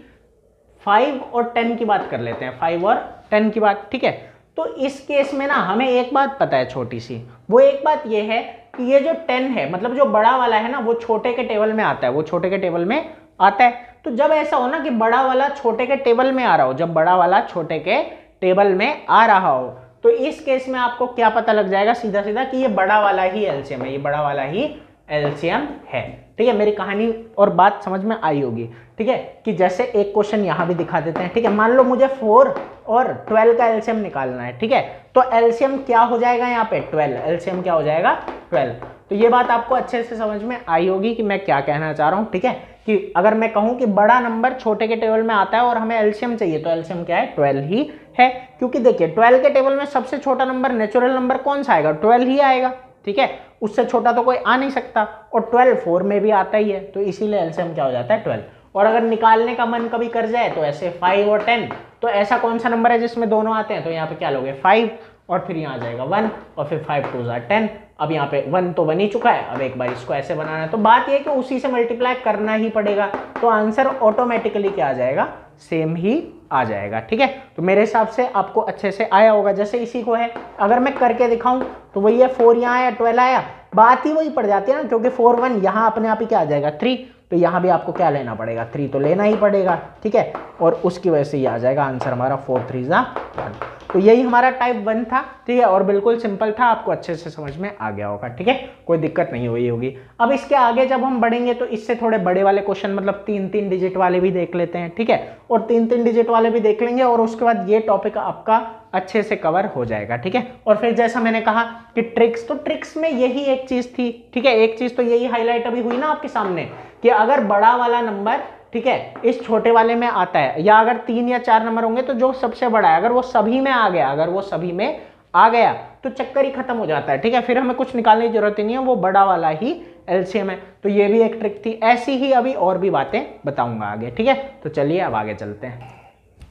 5 और 10 की बात कर लेते हैं, 5 और 10 की बात, ठीक है। तो इस केस में ना हमें एक बात पता है छोटी सी, वो एक बात ये है कि ये जो 10 है, मतलब जो बड़ा वाला है ना, वो छोटे के टेबल में आता है, वो छोटे के टेबल में आता है। तो जब ऐसा हो ना कि बड़ा वाला छोटे के टेबल में आ रहा हो, जब बड़ा वाला छोटे के टेबल में आ रहा हो, तो इस केस में आपको क्या पता लग जाएगा सीधा सीधा कि ये बड़ा वाला ही एलसीएम है, ये बड़ा वाला ही एलसीएम है, ठीक है। मेरी कहानी और बात समझ में आई होगी, ठीक है, कि जैसे एक क्वेश्चन यहां भी दिखा देते हैं, ठीक है। मान लो मुझे 4 और 12 का एलसीएम निकालना है, ठीक है। तो एलसीएम क्या हो जाएगा यहाँ पे 12, एलसीएम क्या हो जाएगा 12। तो ये बात आपको अच्छे से समझ में आई होगी कि मैं क्या कहना चाह रहा हूँ, ठीक है, कि अगर मैं कहूँ कि बड़ा नंबर छोटे के टेबल में आता है और हमें एलसीएम चाहिए, तो एलसीएम क्या है 12 ही है। क्योंकि देखिए 12 के टेबल में सबसे छोटा नंबर, नेचुरल नंबर कौन सा आएगा, 12 ही आएगा, ठीक है, उससे छोटा तो कोई आ नहीं सकता, और 12 4 में भी आता ही है, तो इसीलिए एलसीएम क्या हो जाता है 12। और अगर निकालने का मन कभी कर जाए तो ऐसे 5 और 10, तो ऐसा कौन सा नंबर है जिसमें दोनों आते हैं, तो यहाँ पे क्या लोगे 5, और फिर यहाँ आ जाएगा 1, और फिर 5 2 जा 10। अब यहाँ पे 1 तो बन ही चुका है, अब एक बार इसको ऐसे बनाना है, तो बात यह है कि उसी से मल्टीप्लाई करना ही पड़ेगा, तो आंसर ऑटोमेटिकली क्या आ जाएगा, सेम ही आ जाएगा, ठीक है। तो मेरे हिसाब से आपको अच्छे से आया होगा। जैसे इसी को है, अगर मैं करके दिखाऊं तो वही है, 4 यहाँ आया 12 आया, बात ही वही पड़ जाती है ना, क्योंकि 4 1 यहाँ अपने आप ही क्या आ जाएगा 3, तो यहाँ भी आपको क्या लेना पड़ेगा 3 तो लेना ही पड़ेगा, ठीक है, और उसकी वजह से ये आ जाएगा आंसर हमारा 4 3 जा 1। तो यही हमारा टाइप 1 था, ठीक है, और बिल्कुल सिंपल था, आपको अच्छे से समझ में आ गया होगा, ठीक है, कोई दिक्कत नहीं हुई होगी। अब इसके आगे जब हम बढ़ेंगे तो इससे थोड़े बड़े वाले क्वेश्चन, मतलब 3-3 डिजिट वाले भी देख लेते हैं, ठीक है, और 3-3 डिजिट वाले भी देख लेंगे, और उसके बाद ये टॉपिक आपका अच्छे से कवर हो जाएगा, ठीक है। और फिर जैसा मैंने कहा कि ट्रिक्स, तो ट्रिक्स में यही एक चीज थी, ठीक है, एक चीज तो यही हाईलाइट अभी हुई ना आपके सामने, कि अगर बड़ा वाला नंबर, ठीक है, इस छोटे वाले में आता है, या अगर 3 या 4 नंबर होंगे तो जो सबसे बड़ा है अगर वो सभी में आ गया, अगर वो सभी में आ गया तो चक्कर ही खत्म हो जाता है, ठीक है, फिर हमें कुछ निकालने की जरूरत ही नहीं है, वो बड़ा वाला ही एलसीएम है। तो ये भी एक ट्रिक थी, ऐसी ही अभी और भी बातें बताऊंगा आगे, ठीक है। तो चलिए अब आगे चलते हैं।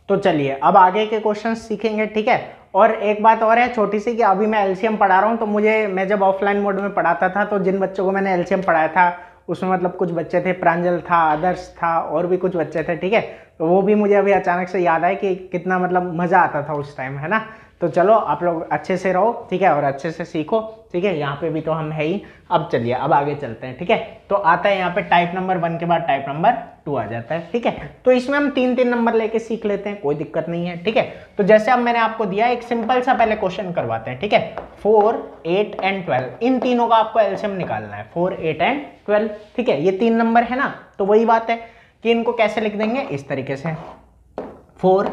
तो चलिए अब आगे के क्वेश्चन सीखेंगे, ठीक है। और एक बात और है छोटी सी, कि अभी मैं एलसीएम पढ़ा रहा हूँ, तो मैं जब ऑफलाइन मोड में पढ़ाता था, तो जिन बच्चों को मैंने एलसीएम पढ़ाया था उसमें मतलब कुछ बच्चे थे, प्रांजल था, आदर्श था, और भी कुछ बच्चे थे, ठीक है। तो वो भी मुझे अभी अचानक से याद आया कि कितना मतलब मजा आता था उस टाइम, है ना। तो चलो आप लोग अच्छे से रहो, ठीक है, और अच्छे से सीखो, ठीक है, यहाँ पे भी तो हम है ही। अब चलिए अब आगे चलते हैं, ठीक है। तो आता है यहाँ पे टाइप नंबर 1 के बाद टाइप नंबर 2 आ जाता है, ठीक है। तो इसमें हम 3-3 नंबर लेके सीख लेते हैं, कोई दिक्कत नहीं है, ठीक है। तो जैसे अब मैंने आपको दिया, एक सिंपल सा पहले क्वेश्चन करवाते हैं, ठीक है। 4 8 एंड 12, इन तीनों का आपको एलसीएम निकालना है, 4 8 एंड 12, ठीक है। ये 3 नंबर है ना, तो वही बात है कि इनको कैसे लिख देंगे, इस तरीके से 4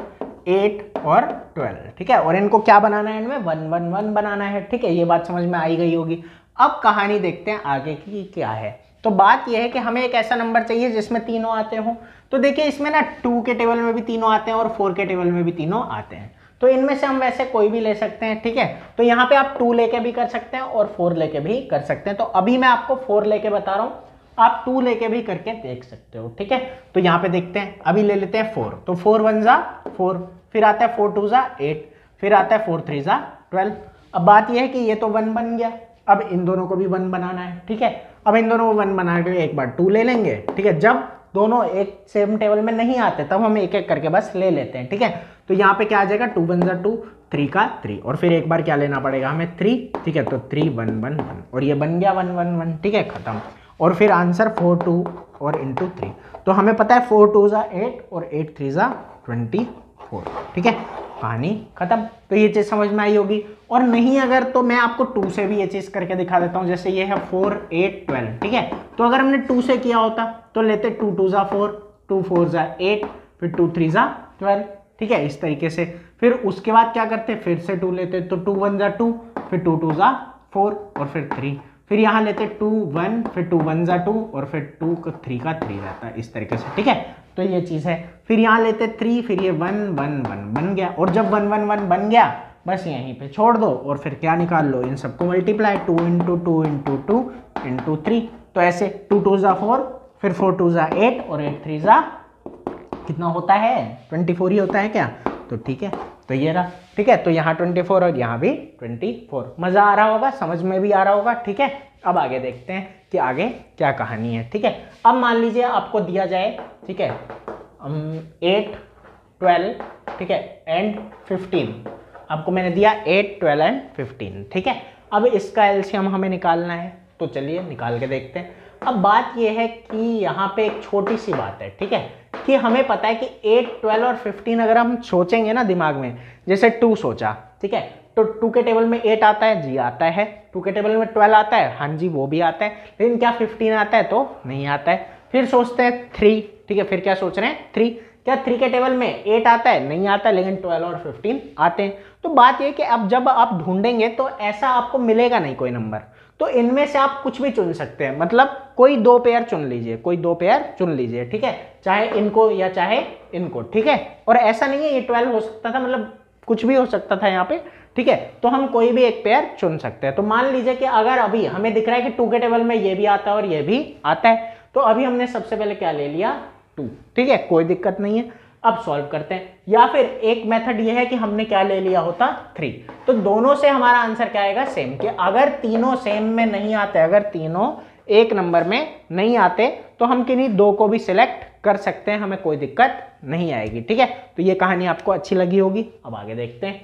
8 और 12, ठीक है। और इनको क्या बनाना है, इनमें 1 1 1 बनाना है, ठीक है। ये बात समझ में आई गई होगी। अब कहानी देखते हैं आगे की क्या है। तो बात यह है कि हमें एक ऐसा नंबर चाहिए जिसमें तीनों आते हो। तो देखिए इसमें ना 2 के टेबल में भी तीनों आते हैं और 4 के टेबल में भी तीनों आते हैं। तो इनमें से हम वैसे कोई भी ले सकते हैं, ठीक है। तो यहाँ पे आप 2 लेके भी कर सकते हैं और 4 लेके भी कर सकते हैं। तो अभी मैं आपको 4 लेके बता रहा हूँ, आप 2 लेके भी करके देख सकते हो, ठीक है। तो यहाँ पे देखते हैं, अभी ले लेते हैं 4। तो 4 1 जा 4, फिर आता है 4 2 जा 8, फिर आता है 4 3 जा 12। अब बात यह है कि ये तो 1 बन गया, अब इन दोनों को भी 1 बनाना है, ठीक है। अब इन दोनों को 1 बनाने के लिए एक बार 2 ले लेंगे, ठीक है। जब दोनों एक सेम टेबल में नहीं आते तब हम एक एक करके बस ले लेते हैं, ठीक है। तो यहाँ पे क्या आ जाएगा, 2 1 जा 2, 3 का 3, और फिर एक बार क्या लेना पड़ेगा हमें 3, ठीक है। तो 3 1 1 1 और ये बन गया 1 1 1, ठीक है, खत्म। और फिर आंसर 4 2 और इंटू 3। तो हमें पता है 4 2 जा 8 और 8 3 जा 24, ठीक है, कहानी खत्म। तो ये चीज़ समझ में आई होगी। और नहीं अगर तो मैं आपको 2 से भी ये चीज़ करके दिखा देता हूँ। जैसे ये है 4 8 12, ठीक है। तो अगर हमने 2 से किया होता तो लेते 2 2 जा 4, 2 4 जा 8, फिर 2 3 जा 12, ठीक है, इस तरीके से। फिर उसके बाद क्या करते, फिर से 2 लेते, तो 2 1 जा 2, फिर 2 2 जा 4 और फिर 3, फिर यहाँ लेते 2 1, फिर 2 1 जा 2 और फिर 2 3 का 3 रहता है, इस तरीके से, ठीक है। तो ये चीज़ है। फिर यहाँ लेते 3, फिर ये 1 1 1 बन गया। और जब 1 1 1 बन गया बस यहीं पे छोड़ दो और फिर क्या निकाल लो, इन सबको मल्टीप्लाई, 2 इंटू 2 इंटू 2 इंटू 3। तो ऐसे 2 2 जा 4, फिर 4 2 जा 8 और 8 3 जा कितना होता है, 24 ही होता है क्या। तो ठीक है, तो ये रहा, ठीक है। तो यहाँ 24 और यहाँ भी 24। मज़ा आ रहा होगा, समझ में भी आ रहा होगा, ठीक है। अब आगे देखते हैं कि आगे क्या कहानी है, ठीक है। अब मान लीजिए आपको दिया जाए, ठीक है, 8 12, ठीक है, एंड 15। आपको मैंने दिया 8 12 एंड 15, ठीक है। अब इसका एलसीएम हमें निकालना है, तो चलिए निकाल के देखते हैं। अब बात यह है कि यहाँ पे एक छोटी सी बात है, ठीक है, कि हमें पता है कि 8 12 और 15 अगर हम सोचेंगे ना दिमाग में, जैसे 2 सोचा, ठीक है, तो 2 के टेबल में 8 आता है, जी आता है। 2 के टेबल में 12 आता है, हाँ जी वो भी आता है। लेकिन क्या 15 आता है, तो नहीं आता है। फिर सोचते हैं 3, ठीक है, फिर क्या सोच रहे हैं 3, क्या 3 के टेबल में 8 आता है, नहीं आता है, लेकिन 12 और 15 आते हैं। तो बात यह कि अब जब आप ढूंढेंगे तो ऐसा आपको मिलेगा नहीं कोई नंबर, तो इनमें से आप कुछ भी चुन सकते हैं। मतलब कोई 2 पेयर चुन लीजिए, कोई 2 पेयर चुन लीजिए, ठीक है, चाहे इनको या चाहे इनको, ठीक है। और ऐसा नहीं है ये 12 हो सकता था, मतलब कुछ भी हो सकता था यहाँ पे, ठीक है। तो हम कोई भी एक पेयर चुन सकते हैं। तो मान लीजिए कि अगर अभी हमें दिख रहा है कि 2 के टेबल में ये भी आता है और ये भी आता है, तो अभी हमने सबसे पहले क्या ले लिया, 2, ठीक है, कोई दिक्कत नहीं है। अब सॉल्व करते हैं। या फिर एक मेथड ये है कि हमने क्या ले लिया होता, 3। तो दोनों से हमारा आंसर क्या आएगा, सेम। कि अगर तीनों सेम में नहीं आते, अगर तीनों एक नंबर में नहीं आते, तो हम किन्हीं 2 को भी सिलेक्ट कर सकते हैं, हमें कोई दिक्कत नहीं आएगी, ठीक है। तो ये कहानी आपको अच्छी लगी होगी। अब आगे देखते हैं।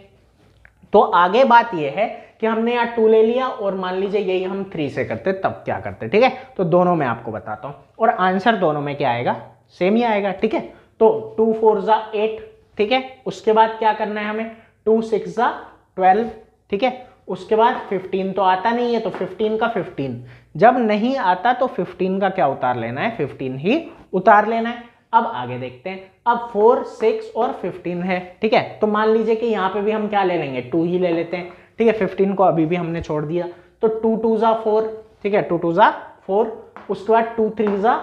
तो आगे बात यह है कि हमने यहाँ 2 ले लिया और मान लीजिए यही हम 3 से करते तब क्या करते, ठीक है। तो दोनों में आपको बताता हूँ और आंसर दोनों में क्या आएगा, सेम ही आएगा, ठीक है। तो 2 4 जा 8, ठीक है। उसके बाद क्या करना है हमें, 2 6 जा 12, ठीक है। उसके बाद 15 तो आता नहीं है, तो 15 का 15 जब नहीं आता तो 15 का क्या उतार लेना है, 15 ही उतार लेना है। अब आगे देखते हैं। अब 4 6 और 15 है, ठीक है। तो मान लीजिए कि यहाँ पे भी हम क्या ले लेंगे, 2 ही ले लेते हैं, ठीक है। 15 को अभी भी हमने छोड़ दिया, तो 2 2 जा 4, ठीक है, 2 2 जा 4। उसके बाद 2 3 जा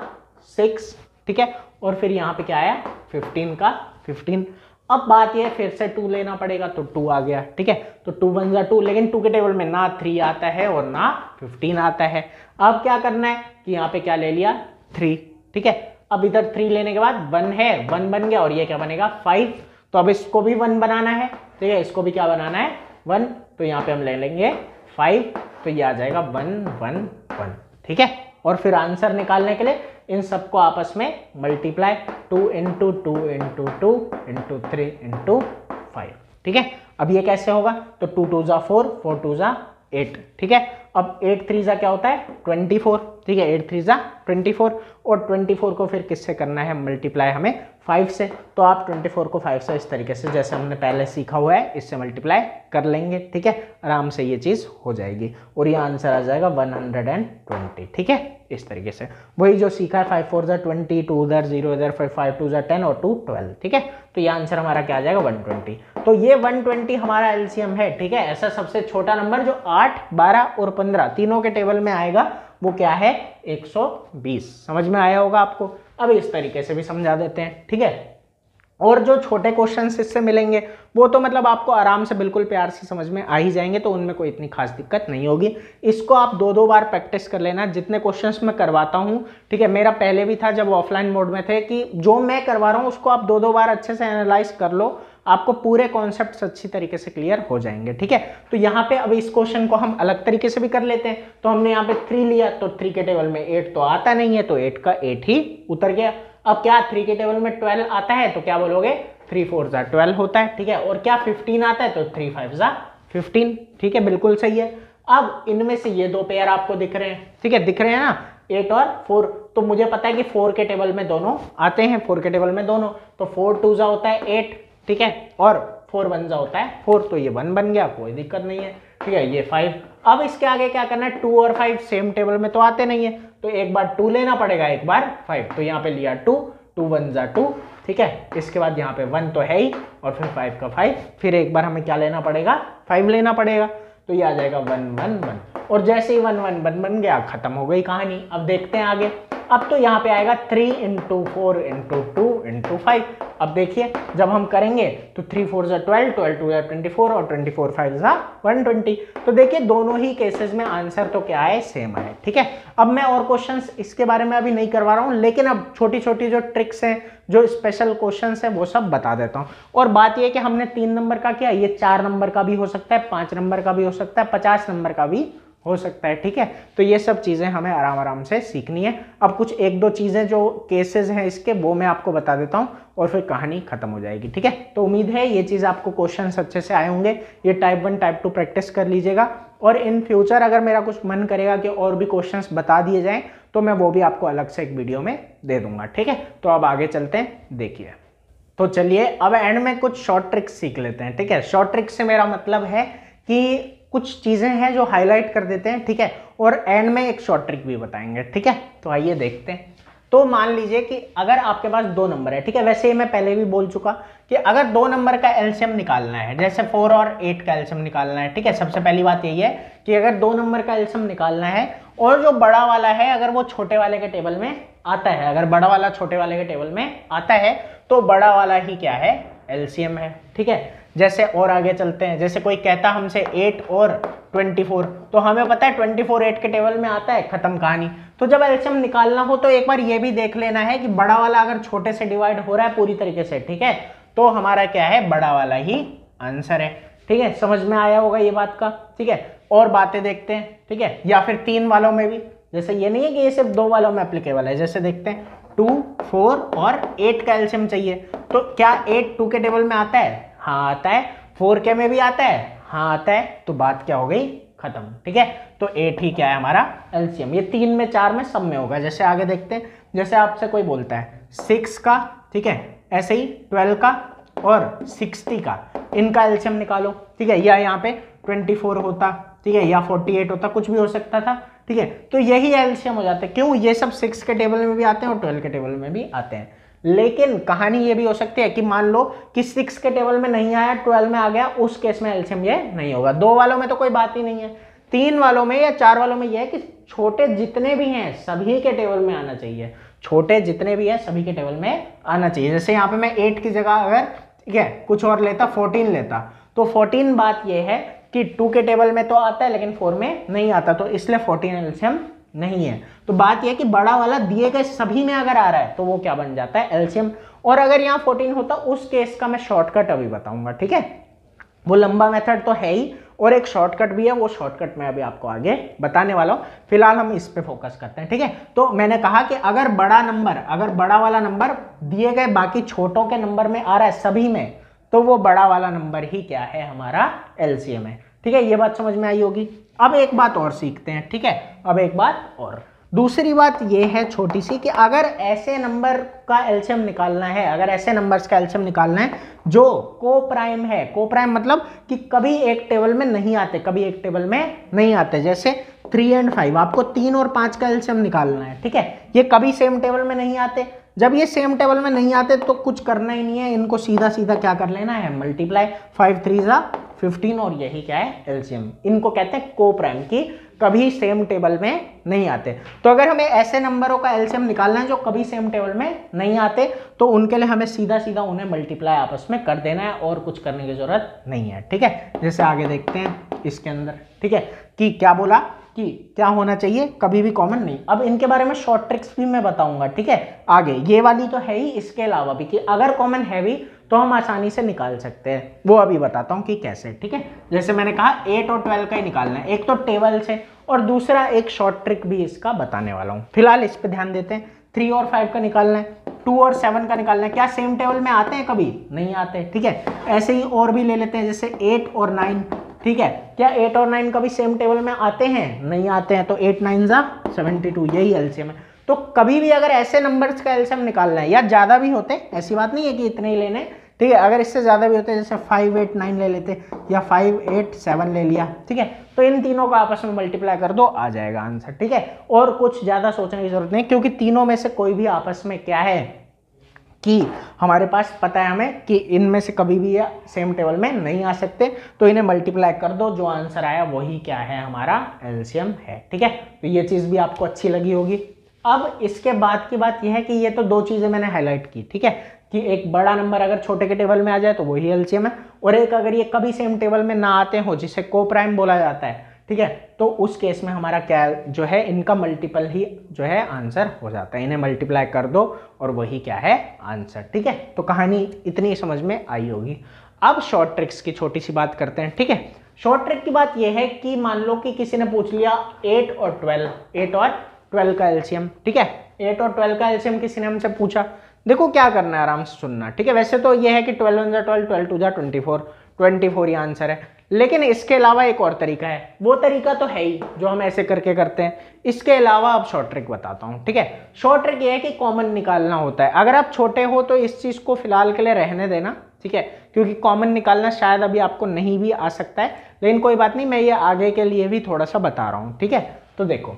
6, ठीक है। और फिर यहाँ पे क्या आया, 15 का 15। अब बात यह फिर से 2 लेना पड़ेगा, तो 2 आ गया, ठीक है। तो 2 1 जा 2, लेकिन 2 के टेबल में ना 3 आता है और ना 15 आता है। अब क्या करना है कि यहाँ पे क्या ले लिया, 3, ठीक है। अब इधर 3 लेने के बाद 1 है, 1 बन गया और ये क्या बनेगा, 5। तो अब इसको भी 1 बनाना है, ठीक है, इसको भी क्या बनाना है, 1। तो यहाँ पे हम ले लेंगे 5, तो ये आ जाएगा 1 1 1, ठीक है। और फिर आंसर निकालने के लिए इन सबको आपस में multiply, 2 into 2 into 2 into 3 into 5, ठीक है। अब ये कैसे होगा, तो 2 2 जा 4, 4 2 जा 8, ठीक है। अब 8 3 जा क्या होता है, 24, ठीक है। 8 3 जा 24 और 24 को फिर किससे करना है, मल्टीप्लाई हमें 5 से। तो आप 24 को 5 से इस तरीके से, जैसे हमने पहले सीखा हुआ है, इससे मल्टीप्लाई कर लेंगे, ठीक है। आराम से ये चीज़ हो जाएगी और ये आंसर आ जाएगा 120, ठीक है। इस तरीके से वही जो सीखा है 5 4 20, 2 उधर 0 इधर, फिर 5 2 10 और 2 12। ठीक है, तो ये आंसर हमारा क्या आ जाएगा 120। तो ये 120 हमारा एलसीएम है। ठीक है, ऐसा सबसे छोटा नंबर जो 8, 12 और 15 तीनों के टेबल में आएगा वो क्या है 120। समझ में आया होगा आपको। अब इस तरीके से भी समझा देते हैं। ठीक है, और जो छोटे क्वेश्चंस इससे मिलेंगे वो तो मतलब आपको आराम से बिल्कुल प्यार से समझ में आ ही जाएंगे, तो उनमें कोई इतनी खास दिक्कत नहीं होगी। इसको आप 2-2 बार प्रैक्टिस कर लेना जितने क्वेश्चंस मैं करवाता हूँ। ठीक है, मेरा पहले भी था जब ऑफलाइन मोड में थे कि जो मैं करवा रहा हूँ उसको आप 2-2 बार अच्छे से एनालाइज कर लो, आपको पूरे कॉन्सेप्ट्स अच्छी तरीके से क्लियर हो जाएंगे। ठीक है, तो यहाँ पे अब इस क्वेश्चन को हम अलग तरीके से भी कर लेते हैं। तो हमने यहाँ पे 3 लिया, तो 3 के टेबल में 8 तो आता नहीं है, तो 8 का 8 ही उतर गया। अब क्या 3 के टेबल में 12 आता है, तो क्या बोलोगे 3 4 12 होता है। ठीक है, और क्या 15 आता है, तो 3 5 15। ठीक है, बिल्कुल सही है। अब इनमें से ये 2 पेयर आपको दिख रहे हैं। ठीक है, दिख रहे हैं ना 8 और 4, तो मुझे पता है कि 4 के टेबल में दोनों आते हैं, 4 के टेबल में दोनों, तो 4 2 होता है 8। ठीक है, और 4 1 होता है 4, तो ये 1 बन गया, कोई दिक्कत नहीं है। ठीक है, ये 5। अब इसके आगे क्या करना है, 2 और 5 सेम टेबल में तो आते नहीं है, तो एक बार 2 लेना पड़ेगा, एक बार 5, तो यहाँ पे लिया 2, 2 1 2। ठीक है, इसके बाद यहाँ पे 1 तो है ही, और फिर 5 का 5, फिर एक बार हमें क्या लेना पड़ेगा 5 लेना पड़ेगा, तो ये आ जाएगा 1 1 1। और जैसे ही 1 1 1 बन गया, खत्म हो गई कहानी। अब देखते हैं आगे। अब तो यहाँ पे आएगा 3 × 4 × 2 × 5। अब देखिए जब हम करेंगे तो 3 4 12, 12 2 24 और 24 5 120। तो देखिए दोनों ही केसेस में आंसर तो क्या है, सेम है। ठीक है, अब मैं और क्वेश्चंस इसके बारे में अभी नहीं करवा रहा हूँ, लेकिन अब छोटी छोटी जो ट्रिक्स हैं, जो स्पेशल क्वेश्चंस हैं, वो सब बता देता हूँ। और बात ये है कि हमने 3 नंबर का किया, ये 4 नंबर का भी हो सकता है, 5 नंबर का भी हो सकता है, 50 नंबर का भी हो सकता है। ठीक है, तो ये सब चीजें हमें आराम आराम से सीखनी है। अब कुछ 1-2 चीजें जो केसेस हैं इसके, वो मैं आपको बता देता हूँ और फिर कहानी खत्म हो जाएगी। ठीक है, तो उम्मीद है ये चीज आपको क्वेश्चंस अच्छे से आए होंगे। ये टाइप 1 टाइप 2 प्रैक्टिस कर लीजिएगा, और इन फ्यूचर अगर मेरा कुछ मन करेगा कि और भी क्वेश्चंस बता दिए जाएं, तो मैं वो भी आपको अलग से एक वीडियो में दे दूंगा। ठीक है, तो अब आगे चलते हैं, देखिए। तो चलिए अब एंड में कुछ शॉर्ट ट्रिक्स सीख लेते हैं। ठीक है, शॉर्ट ट्रिक्स से मेरा मतलब है कि कुछ चीजें हैं जो हाईलाइट कर देते हैं। ठीक है, और एंड में एक शॉर्ट ट्रिक भी बताएंगे। ठीक है, तो आइए देखते हैं। तो मान लीजिए कि अगर आपके पास 2 नंबर है। ठीक है, वैसे ही मैं पहले भी बोल चुका कि अगर 2 नंबर का एलसीएम निकालना है, जैसे 4 और 8 का एलसीएम निकालना है। ठीक है, सबसे पहली बात यही है कि अगर 2 नंबर का एलसीएम निकालना है और जो बड़ा वाला है अगर वो छोटे वाले के टेबल में आता है, अगर बड़ा वाला छोटे वाले के टेबल में आता है, तो बड़ा वाला ही क्या है, एलसीएम है। ठीक है, जैसे और आगे चलते हैं। जैसे कोई कहता हमसे 8 और 24, तो हमें पता है 24 8 के टेबल में आता है, खत्म कहानी। तो जब एलसीएम निकालना हो तो एक बार ये भी देख लेना है कि बड़ा वाला अगर छोटे से डिवाइड हो रहा है पूरी तरीके से, ठीक है, तो हमारा क्या है, बड़ा वाला ही आंसर है। ठीक है, समझ में आया होगा ये बात का। ठीक है, और बातें देखते हैं। ठीक है, या फिर 3 वालों में भी, जैसे ये नहीं है कि ये सिर्फ 2 वालों में एप्लीकेबल है। जैसे देखते हैं 2 4 और 8 का एलसीएम चाहिए, तो क्या 8 2 के टेबल में आता है? हाँ आता है। 4 के में भी आता है? हाँ आता है। तो बात क्या हो गई, खत्म। ठीक है, तो 8 ही क्या है हमारा एलसीएम। ये 3 में 4 में सब में होगा। जैसे आगे देखते हैं, जैसे आपसे कोई बोलता है 6 का, ठीक है, ऐसे ही 12 का और 60 का, इनका एलसीएम निकालो। ठीक है, या यहाँ पे 24 होता, ठीक है, या 48 होता, कुछ भी हो सकता था। ठीक है, तो यही एलसीएम हो जाता है। क्यों? ये सब 6 के टेबल में भी आते हैं और 12 के टेबल में भी आते हैं। लेकिन कहानी ये भी हो सकती है कि मान लो कि 6 के टेबल में नहीं आया, 12 में आ गया, उस केस में एलसीएम ये नहीं होगा। 2 वालों में तो कोई बात ही नहीं है। 3 वालों में या 4 वालों में ये है कि छोटे जितने भी हैं सभी के टेबल में आना चाहिए। छोटे जितने भी हैं सभी के टेबल में आना चाहिए। जैसे यहाँ पे मैं 8 की जगह अगर, ठीक है, कुछ और लेता, 14 लेता, तो 14 बात ये है कि 2 के टेबल में तो आता है लेकिन 4 में नहीं आता, तो इसलिए 14 एलसीएम नहीं है। तो बात यह कि बड़ा वाला दिए गए सभी में अगर आ रहा है तो वो क्या बन जाता है, एलसीएम। और अगर यहाँ 14 होता, उस केस का मैं शॉर्टकट अभी बताऊंगा। ठीक है, वो लंबा मेथड तो है ही और एक शॉर्टकट भी है, वो शॉर्टकट मैं अभी आपको आगे बताने वाला हूं। फिलहाल हम इस पे फोकस करते हैं। ठीक है, तो मैंने कहा कि अगर बड़ा नंबर, अगर बड़ा वाला नंबर दिए गए बाकी छोटों के नंबर में आ रहा है सभी में, तो वो बड़ा वाला नंबर ही क्या है, हमारा एलसीएम है। ठीक है, ये बात समझ में आई होगी। अब एक बात और सीखते हैं। ठीक है, अब एक बात और, दूसरी बात ये है छोटी सी, कि अगर ऐसे नंबर का एलसीएम निकालना है, अगर ऐसे नंबर्स का एलसीएम निकालना है जो को प्राइम है, को प्राइम मतलब कि कभी एक टेबल में नहीं आते, कभी एक टेबल में नहीं आते। जैसे 3 एंड 5 आपको 3 और 5 का एलसीएम निकालना है, ठीक है। ये कभी सेम टेबल में नहीं आते, जब ये सेम टेबल में नहीं आते तो कुछ करना ही नहीं है, इनको सीधा सीधा क्या कर लेना है, मल्टीप्लाई। 5 3 जा 15 और यही क्या है, एलसीएम। इनको कहते हैं को प्राइम की कभी सेम टेबल में नहीं आते। तो अगर हमें ऐसे नंबरों का एलसीएम निकालना है जो कभी सेम टेबल में नहीं आते, तो उनके लिए हमें सीधा सीधा उन्हें मल्टीप्लाई आपस में कर देना है और कुछ करने की जरूरत नहीं है, ठीक है। जैसे आगे देखते हैं इसके अंदर, ठीक है, कि क्या बोला कि क्या होना चाहिए, कभी भी कॉमन नहीं। अब इनके बारे में शॉर्ट ट्रिक्स भी मैं बताऊंगा, ठीक है, आगे। ये वाली तो है ही, इसके अलावा भी कि अगर कॉमन है भी तो हम आसानी से निकाल सकते हैं, वो अभी बताता हूँ कि कैसे, ठीक है। जैसे मैंने कहा 8 और 12 का ही निकालना है, एक तो टेबल से और दूसरा एक शॉर्ट ट्रिक भी इसका बताने वाला हूँ। फिलहाल इस पर ध्यान देते हैं। 3 और 5 का निकालना है, 2 और 7 का निकालना है। क्या सेम टेबल में आते हैं, कभी नहीं आते, ठीक है। ऐसे ही और भी ले लेते हैं, जैसे 8 और 9, ठीक है। क्या 8 और 9 कभी सेम टेबल में आते हैं, नहीं आते हैं, तो 8 9 जा 72, यही एलसीएम है। तो कभी भी अगर ऐसे नंबर्स का एलसीएम निकालना है, या ज़्यादा भी होते, ऐसी बात नहीं है कि इतने ही लेने, ठीक है, अगर इससे ज़्यादा भी होते हैं, जैसे 5 8 9 ले लेते, या 5 8 7 ले लिया, ठीक है, तो इन तीनों का आपस में मल्टीप्लाई कर दो, आ जाएगा आंसर, ठीक है। और कुछ ज़्यादा सोचने की जरूरत नहीं, क्योंकि तीनों में से कोई भी आपस में क्या है कि हमारे पास पता है हमें कि इनमें से कभी भी या सेम टेबल में नहीं आ सकते, तो इन्हें मल्टीप्लाई कर दो, जो आंसर आया वही क्या है, हमारा एलसीएम है, ठीक है। तो ये चीज़ भी आपको अच्छी लगी होगी। अब इसके बाद की बात यह है कि ये तो दो चीज़ें मैंने हाईलाइट की, ठीक है, कि एक बड़ा नंबर अगर छोटे के टेबल में आ जाए तो वही एलसीएम है, और एक अगर ये कभी सेम टेबल में ना आते हो, जिसे को प्राइम बोला जाता है, ठीक है, तो उस केस में हमारा क्या जो है, इनका मल्टीपल ही जो है आंसर हो जाता है। इन्हें मल्टीप्लाई कर दो और वही क्या है, आंसर, ठीक है। तो कहानी इतनी समझ में आई होगी। अब शॉर्ट ट्रिक्स की छोटी सी बात करते हैं, ठीक है। शॉर्ट ट्रिक की बात यह है कि मान लो कि किसी ने पूछ लिया 8 और 12 का एलसीएम, ठीक है। 8 और 12 का एलसीएम किसी ने हमसे पूछा। देखो क्या करना है, आराम से सुनना, ठीक है। वैसे तो ये है कि 12 1 12, 12 2 24 ही आंसर है, लेकिन इसके अलावा एक और तरीका है। वो तरीका तो है ही जो हम ऐसे करके करते हैं, इसके अलावा अब शॉर्ट ट्रिक बताता हूँ, ठीक है। शॉर्ट ट्रिक ये है कि कॉमन निकालना होता है। अगर आप छोटे हो तो इस चीज़ को फिलहाल के लिए रहने देना, ठीक है, क्योंकि कॉमन निकालना शायद अभी आपको नहीं भी आ सकता है, लेकिन कोई बात नहीं, मैं ये आगे के लिए भी थोड़ा सा बता रहा हूँ, ठीक है। तो देखो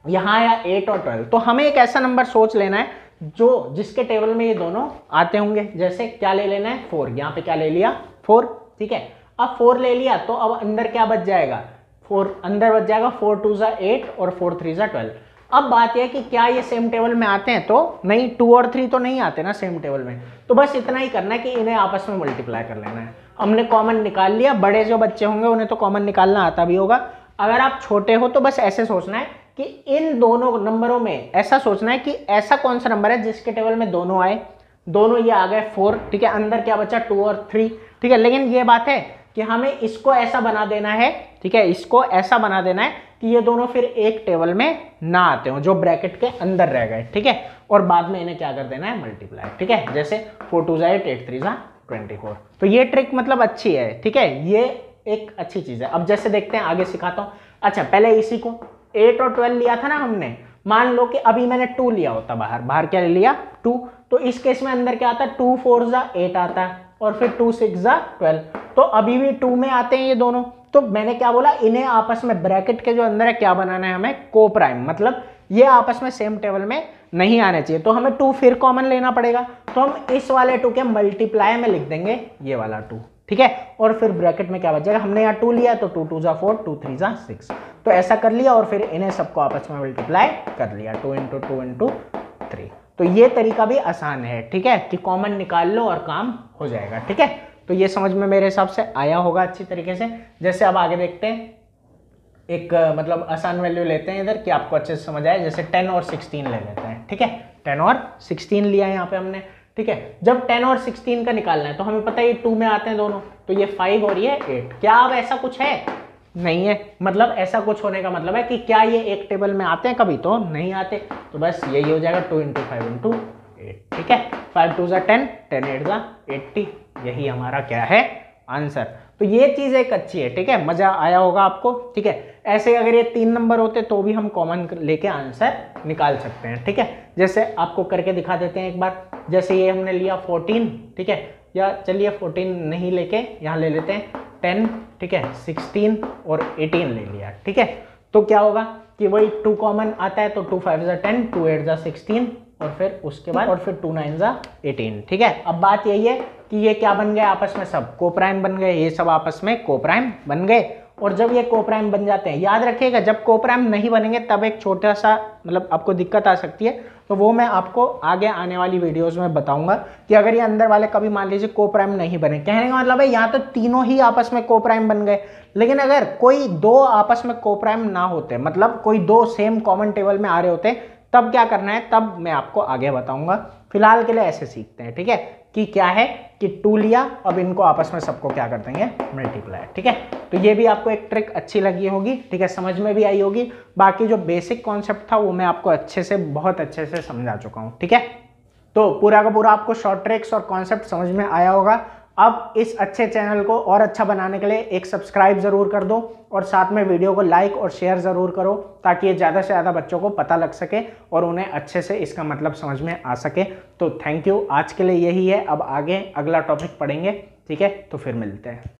यहाँ आया 8 और 12, तो हमें एक ऐसा नंबर सोच लेना है जो जिसके टेबल में ये दोनों आते होंगे। जैसे क्या ले लेना है, 4, यहाँ पे क्या ले लिया, 4, ठीक है। अब 4 ले लिया तो अब अंदर क्या बच जाएगा, 4 अंदर बच जाएगा, 4 2 जा 8 और 4 3 जा 12। अब बात यह है कि क्या ये सेम टेबल में आते हैं, तो नहीं, 2 और 3 तो नहीं आते ना सेम टेबल में, तो बस इतना ही करना है कि इन्हें आपस में मल्टीप्लाई कर लेना है। हमने कॉमन निकाल लिया, बड़े जो बच्चे होंगे उन्हें तो कॉमन निकालना आता भी होगा। अगर आप छोटे हो तो बस ऐसे सोचना है कि इन दोनों नंबरों में ऐसा सोचना है कि ऐसा कौन सा नंबर है जिसके टेबल में दोनों आए, दोनों ये आ गए 4, ठीक है, अंदर क्या बचा 2 और 3, ठीक है। लेकिन ये बात है कि हमें इसको ऐसा बना देना है, ठीक है, इसको ऐसा बना देना है कि ये दोनों फिर एक टेबल में ना आते हो, जो ब्रैकेट के अंदर रह गए, ठीक है, और बाद में इन्हें क्या कर देना है, मल्टीप्लाई, ठीक है। जैसे 4 2 जा 8, 8 3 जा 24। तो ये ट्रिक मतलब अच्छी है, ठीक है, ये एक अच्छी चीज है। अब जैसे देखते हैं, आगे सिखाता हूँ। अच्छा, पहले इसी को 8 और 12 लिया था ना हमने, मान लो कि अभी मैंने 2 लिया होता, बाहर क्या ले लिया, 2, तो इस केस में अंदर क्या आता है, 2 4 जा 8 आता है, और फिर 2 6 जा 12, तो अभी भी 2 में आते हैं ये दोनों। तो मैंने क्या बोला, इन्हें आपस में ब्रैकेट के जो अंदर है क्या बनाना है, हमें को प्राइम, मतलब ये आपस में सेम टेबल में नहीं आने चाहिए, तो हमें 2 फिर कॉमन लेना पड़ेगा। तो हम इस वाले 2 के मल्टीप्लाई में लिख देंगे ये वाला 2, ठीक है, और फिर ब्रैकेट में क्या बच जाएगा, हमने यहाँ 2 लिया तो 2 2 जा 4, 2 3 जा 6, तो ऐसा कर लिया, और फिर इन्हें सबको आपस में मल्टीप्लाई कर लिया, 2 × 2 × 3। तो ये तरीका भी आसान है, ठीक है, कि कॉमन निकाल लो और काम हो जाएगा, ठीक है। तो ये समझ में मेरे हिसाब से आया होगा अच्छी तरीके से। जैसे अब आगे देखते हैं, एक मतलब आसान वैल्यू लेते हैं इधर कि आपको अच्छे से समझ आए। जैसे 10 और 16 ले लेते हैं, ठीक है, 10 और 16 लिया है यहाँ पे हमने, ठीक है। जब 10 और 16 का निकालना है तो हमें पता है ये 2 में आते हैं दोनों, तो ये 5 और ये 8। क्या अब ऐसा कुछ है, नहीं है, मतलब ऐसा कुछ होने का मतलब है कि क्या ये एक टेबल में आते हैं, कभी तो नहीं आते, तो बस यही हो जाएगा 2 × 5 × 8, ठीक है। 5 2 जा 10, 10 8 जा 80, यही हमारा क्या है, आंसर। तो ये चीज़ एक अच्छी है, ठीक है, मज़ा आया होगा आपको, ठीक है। ऐसे अगर ये 3 नंबर होते तो भी हम कॉमन लेके आंसर निकाल सकते हैं, ठीक है। जैसे आपको करके दिखा देते हैं एक बार। जैसे ये हमने लिया 14, ठीक है, या चलिए 14 नहीं लेके यहाँ ले लेते हैं 10, ठीक है, 16 और 18 ले लिया, ठीक है। तो क्या होगा कि वही 2 कॉमन आता है, तो 2 5 जा 10, 2 8 जा 16 और फिर उसके बाद और फिर 2 9 जा 18। ठीक है, अब बात यही है कि ये क्या बन गए आपस में, सब कोप्राइम बन गए, ये सब आपस में कोप्राइम बन गए। और जब ये कोप्राइम बन जाते हैं, याद रखिएगा जब कोप्राइम नहीं बनेंगे तब एक छोटा सा मतलब आपको दिक्कत आ सकती है, तो वो मैं आपको आगे आने वाली वीडियोस में बताऊंगा कि अगर ये अंदर वाले कभी मान लीजिए कोप्राइम नहीं बने, कहने का मतलब है यहाँ तो तीनों ही आपस में कोप्राइम बन गए, लेकिन अगर कोई 2 आपस में कोप्राइम ना होते, मतलब कोई 2 सेम कॉमन टेबल में आ रहे होते, तब क्या करना है तब मैं आपको आगे बताऊंगा। फिलहाल के लिए ऐसे सीखते हैं, ठीक है, कि क्या है कि 2 लिया, अब इनको आपस में सबको क्या कर देंगे, मल्टीप्लाई। ठीक है, तो ये भी आपको एक ट्रिक अच्छी लगी होगी, ठीक है, समझ में भी आई होगी। बाकी जो बेसिक कॉन्सेप्ट था वो मैं आपको अच्छे से, बहुत अच्छे से समझा चुका हूँ। ठीक है, तो पूरा का पूरा आपको शॉर्ट ट्रिक्स और कॉन्सेप्ट समझ में आया होगा। अब इस अच्छे चैनल को और अच्छा बनाने के लिए एक सब्सक्राइब जरूर कर दो और साथ में वीडियो को लाइक और शेयर जरूर करो, ताकि ये ज़्यादा से ज़्यादा बच्चों को पता लग सके और उन्हें अच्छे से इसका मतलब समझ में आ सके। तो थैंक यू, आज के लिए यही है। अब आगे अगला टॉपिक पढ़ेंगे, ठीक है, तो फिर मिलते हैं।